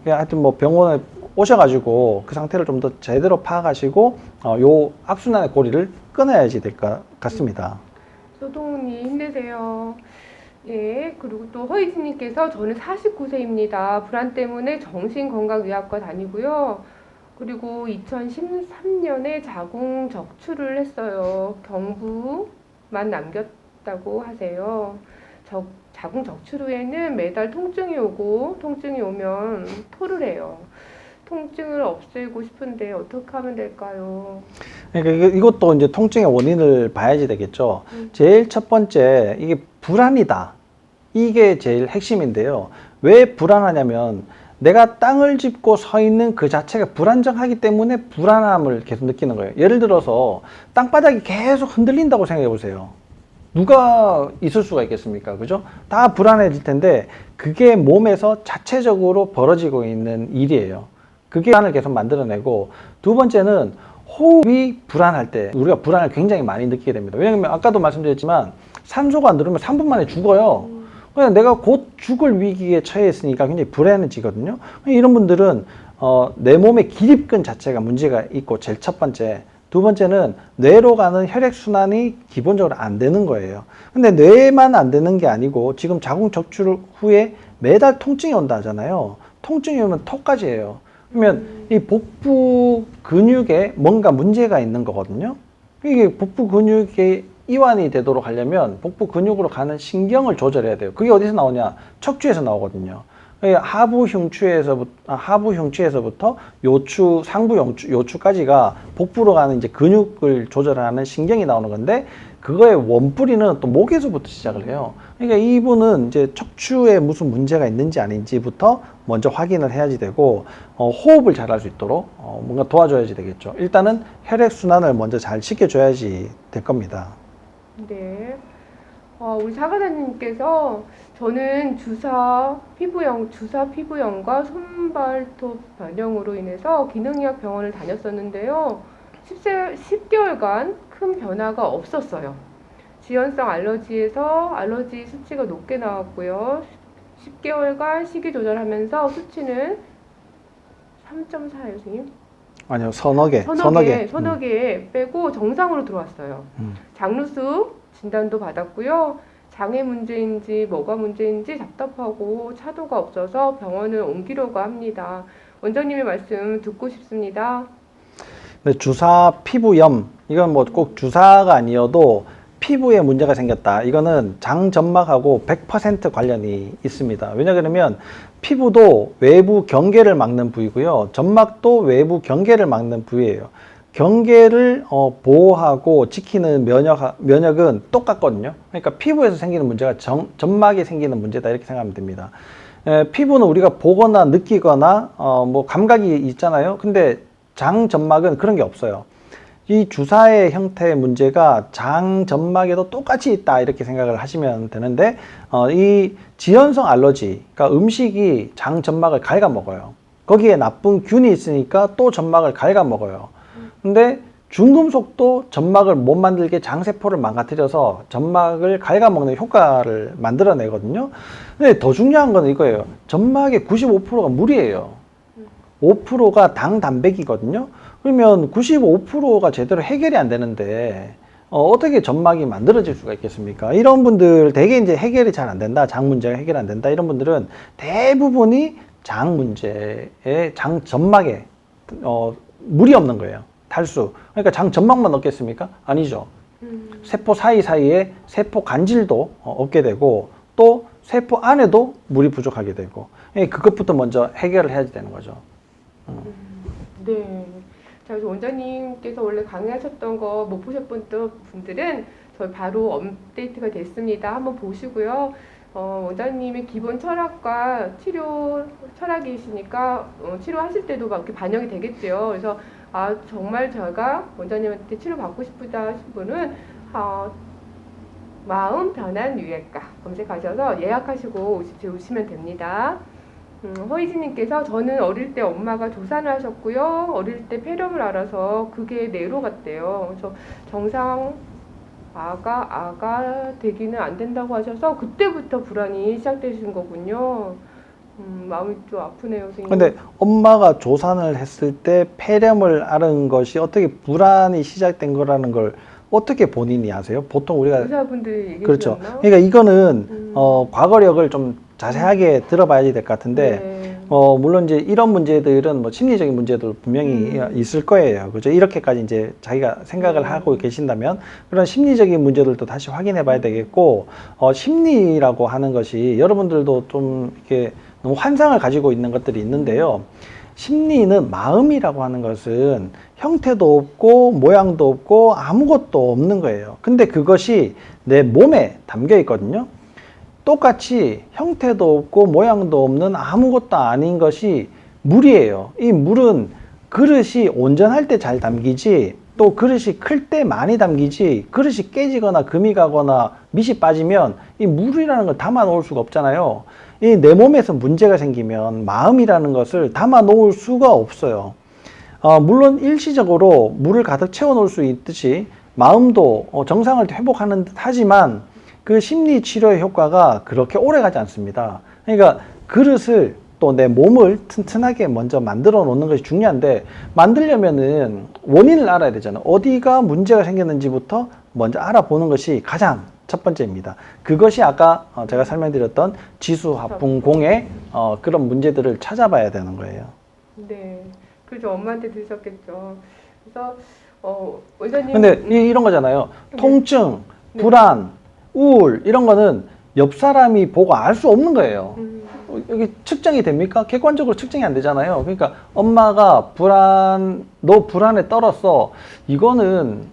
Speaker 1: 하여튼 뭐 병원에 오셔가지고 그 상태를 좀 더 제대로 파악하시고 요 악순환의 고리를 끊어야지 될 것 같습니다.
Speaker 2: 소동훈님 힘내세요. 네, 그리고 또 허이진님께서 저는 49세입니다. 불안 때문에 정신건강의학과 다니고요. 그리고 2013년에 자궁 적출을 했어요. 경부만 남겼다고 하세요. 자궁 적출 후에는 매달 통증이 오고, 통증이 오면 토를 해요. 통증을 없애고 싶은데 어떻게 하면 될까요?
Speaker 1: 그러니까 이것도 이제 통증의 원인을 봐야지 되겠죠. 제일 첫 번째, 이게 불안이다. 이게 제일 핵심인데요. 왜 불안하냐면 내가 땅을 짚고 서 있는 그 자체가 불안정하기 때문에 불안함을 계속 느끼는 거예요. 예를 들어서 땅바닥이 계속 흔들린다고 생각해 보세요. 누가 있을 수가 있겠습니까? 그죠? 다 불안해질 텐데 그게 몸에서 자체적으로 벌어지고 있는 일이에요. 그게 불안을 계속 만들어내고, 두 번째는 호흡이 불안할 때 우리가 불안을 굉장히 많이 느끼게 됩니다. 왜냐하면 아까도 말씀드렸지만 산소가 안 들어오면 3분 만에 죽어요. 그냥 내가 곧 죽을 위기에 처해 있으니까 굉장히 불안해지거든요. 이런 분들은 내 몸의 기립근 자체가 문제가 있고, 제일 첫 번째. 두 번째는 뇌로 가는 혈액순환이 기본적으로 안 되는 거예요. 근데 뇌만 안 되는 게 아니고 지금 자궁 적출 후에 매달 통증이 온다 하잖아요. 통증이 오면 토까지 해요. 그러면 이 복부 근육에 뭔가 문제가 있는 거거든요. 이게 복부 근육에 이완이 되도록 하려면 복부 근육으로 가는 신경을 조절해야 돼요. 그게 어디서 나오냐? 척추에서 나오거든요. 하부 흉추에서부터 요추, 상부 요추까지가 복부로 가는 이제 근육을 조절하는 신경이 나오는 건데, 그거의 원뿌리는 또 목에서부터 시작을 해요. 그러니까 이분은 이제 척추에 무슨 문제가 있는지 아닌지부터 먼저 확인을 해야지 되고, 호흡을 잘 할 수 있도록 뭔가 도와줘야지 되겠죠. 일단은 혈액순환을 먼저 잘 시켜줘야지 될 겁니다.
Speaker 2: 네. 우리 사과자님께서 저는 주사 피부염과 손발톱 변형으로 인해서 기능의학 병원을 다녔었는데요. 10개월간 큰 변화가 없었어요. 지연성 알러지에서 알러지 수치가 높게 나왔고요. 10개월간 식이 조절하면서 수치는 3.4예요, 선생님?
Speaker 1: 아니요, 서너 개.
Speaker 2: 서너 개 빼고 정상으로 들어왔어요. 장루수 진단도 받았고요. 장애 문제인지 뭐가 문제인지 답답하고 차도가 없어서 병원을 옮기려고 합니다. 원장님의 말씀 듣고 싶습니다.
Speaker 1: 네, 주사 피부염, 이건 뭐 꼭 주사가 아니어도 피부에 문제가 생겼다. 이거는 장점막하고 100% 관련이 있습니다. 왜냐 그러면 피부도 외부 경계를 막는 부위고요. 점막도 외부 경계를 막는 부위예요. 경계를 보호하고 지키는 면역은 똑같거든요. 그러니까 피부에서 생기는 문제가 점막에 생기는 문제다, 이렇게 생각하면 됩니다. 피부는 우리가 보거나 느끼거나 뭐 감각이 있잖아요. 근데 장점막은 그런 게 없어요. 이 주사의 형태의 문제가 장점막에도 똑같이 있다, 이렇게 생각을 하시면 되는데, 이 지연성 알러지, 그러니까 음식이 장점막을 갉아먹어요. 거기에 나쁜 균이 있으니까 또 점막을 갉아먹어요. 근데 중금속도 점막을 못 만들게 장세포를 망가뜨려서 점막을 갉아먹는 효과를 만들어내거든요. 근데 더 중요한 건 이거예요. 점막의 95%가 물이에요. 5%가 당단백이거든요. 그러면 95%가 제대로 해결이 안 되는데 어떻게 점막이 만들어질 수가 있겠습니까? 이런 분들 되게 이제 해결이 잘 안 된다, 장 문제가 해결 안 된다, 이런 분들은 대부분이 장 문제에, 점막에 물이 없는 거예요. 탈수. 그러니까 장 점막만 없겠습니까? 아니죠. 세포 사이사이에 세포 간질도 없게 되고, 또 세포 안에도 물이 부족하게 되고, 그것부터 먼저 해결을 해야 되는 거죠.
Speaker 2: 네. 자, 그래서 원장님께서 원래 강의하셨던 거 못 보셨던 분들은 저희 바로 업데이트가 됐습니다. 한번 보시고요. 원장님의 기본 철학과 치료 철학이시니까 치료하실 때도 막 이렇게 반영이 되겠죠. 그래서 정말 제가 원장님한테 치료 받고 싶다 하신 분은 마음 변환 유예과 검색하셔서 예약하시고 오시면 됩니다. 허이진님께서 저는 어릴 때 엄마가 조산을 하셨고요. 어릴 때 폐렴을 앓아서 그게 뇌로 갔대요. 그래서 정상 아가 되기는 안 된다고 하셔서 그때부터 불안이 시작되신 거군요. 마음이 좀 아프네요, 선생님.
Speaker 1: 근데 엄마가 조산을 했을 때 폐렴을 앓은 것이 어떻게 불안이 시작된 거라는 걸 어떻게 본인이 아세요? 보통 우리가
Speaker 2: 의사분들이 얘기해
Speaker 1: 그렇죠.
Speaker 2: 주셨나?
Speaker 1: 그러니까 이거는 과거력을 좀 자세하게 들어봐야 될 것 같은데
Speaker 2: 네.
Speaker 1: 물론 이제 이런 문제들은 뭐 심리적인 문제도 분명히 있을 거예요. 그죠? 이렇게까지 이제 자기가 생각을 하고 계신다면 그런 심리적인 문제들도 다시 확인해 봐야 되겠고, 심리라고 하는 것이 여러분들도 좀 이렇게 너무 환상을 가지고 있는 것들이 있는데요. 심리는 마음이라고 하는 것은 형태도 없고 모양도 없고 아무것도 없는 거예요. 근데 그것이 내 몸에 담겨 있거든요. 똑같이 형태도 없고 모양도 없는 아무것도 아닌 것이 물이에요. 이 물은 그릇이 온전할 때 잘 담기지, 또 그릇이 클 때 많이 담기지, 그릇이 깨지거나 금이 가거나 밑이 빠지면 이 물이라는 걸 담아 놓을 수가 없잖아요. 이 내 몸에서 문제가 생기면 마음이라는 것을 담아 놓을 수가 없어요. 물론 일시적으로 물을 가득 채워 놓을 수 있듯이 마음도 정상을 회복하는 듯 하지만 그 심리 치료의 효과가 그렇게 오래 가지 않습니다. 그러니까 그릇을 또 내 몸을 튼튼하게 먼저 만들어 놓는 것이 중요한데, 만들려면은 원인을 알아야 되잖아요. 어디가 문제가 생겼는지부터 먼저 알아보는 것이 가장 첫 번째입니다. 그것이 아까 제가 설명드렸던 지수화풍공의 그런 문제들을 찾아봐야 되는 거예요.
Speaker 2: 네. 그죠. 엄마한테 들으셨겠죠. 그래서 원장님.
Speaker 1: 근데 이런 거잖아요.
Speaker 2: 네.
Speaker 1: 통증,
Speaker 2: 네.
Speaker 1: 불안, 우울 이런 거는 옆 사람이 보고 알 수 없는 거예요. 여기 측정이 됩니까? 객관적으로 측정이 안 되잖아요. 그러니까 엄마가 너 불안에 떨었어. 이거는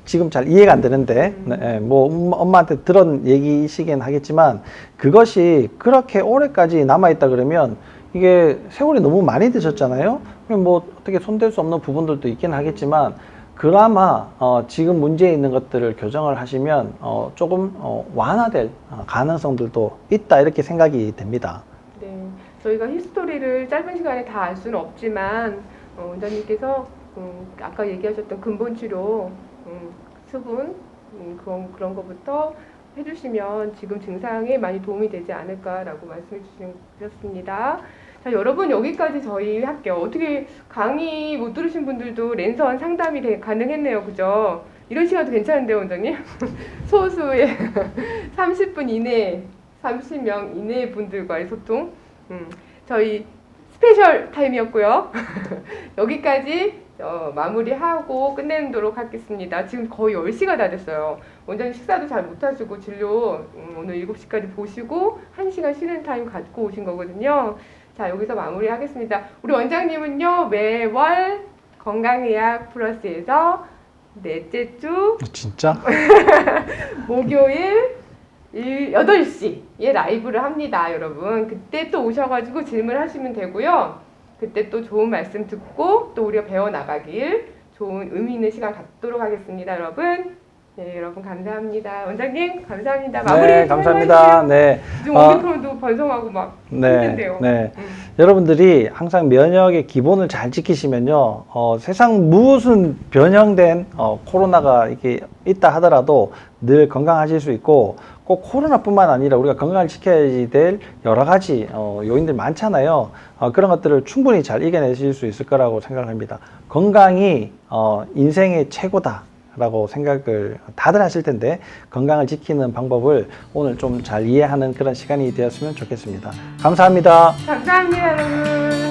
Speaker 1: 지금 잘 이해가 안 되는데, 네, 뭐 엄마한테 들은 얘기시긴 하겠지만 그것이 그렇게 오래까지 남아있다 그러면 이게 세월이 너무 많이 드셨잖아요. 그럼 뭐 어떻게 손댈 수 없는 부분들도 있긴 하겠지만, 그나마 지금 문제 있는 것들을 교정을 하시면 조금 완화될 가능성들도 있다, 이렇게 생각이 됩니다.
Speaker 2: 네, 저희가 히스토리를 짧은 시간에 다 알 수는 없지만 원장님께서 아까 얘기하셨던 근본 치료, 수분 그런 거부터 해주시면 지금 증상에 많이 도움이 되지 않을까라고 말씀해 주셨습니다. 자, 여러분 여기까지 저희 할게요. 어떻게 강의 못 들으신 분들도 랜선 상담이 가능했네요. 그죠? 이런 시간도 괜찮은데요, 원장님? 소수의 30분 이내, 30명 이내의 분들과의 소통. 저희 스페셜 타임이었고요. 여기까지 마무리하고 끝내도록 하겠습니다. 지금 거의 10시가 다 됐어요. 원장님 식사도 잘 못하시고 진료 오늘 7시까지 보시고 1시간 쉬는 타임 갖고 오신 거거든요. 자, 여기서 마무리하겠습니다. 우리 원장님은요, 매월 건강의학 플러스에서 넷째 주
Speaker 1: 진짜?
Speaker 2: 목요일 8시에 라이브를 합니다, 여러분. 그때 또 오셔가지고 질문하시면 되고요. 그때 또 좋은 말씀 듣고 또 우리가 배워나가길 좋은 의미 있는 시간 갖도록 하겠습니다, 여러분. 네, 여러분 감사합니다. 원장님 감사합니다. 마무리
Speaker 1: 네, 감사합니다. 네.
Speaker 2: 지금 오미크론도 번성하고 막 힘든데요.
Speaker 1: 네. 여러분들이 항상 면역의 기본을 잘 지키시면요, 세상 무슨 변형된 코로나가 이렇게 있다 하더라도 늘 건강하실 수 있고, 꼭 코로나뿐만 아니라 우리가 건강을 지켜야 될 여러 가지 요인들 많잖아요. 그런 것들을 충분히 잘 이겨내실 수 있을 거라고 생각합니다. 건강이 인생의 최고다 라고 생각을 다들 하실 텐데, 건강을 지키는 방법을 오늘 좀 잘 이해하는 그런 시간이 되었으면 좋겠습니다. 감사합니다.
Speaker 2: 감사합니다, 여러분.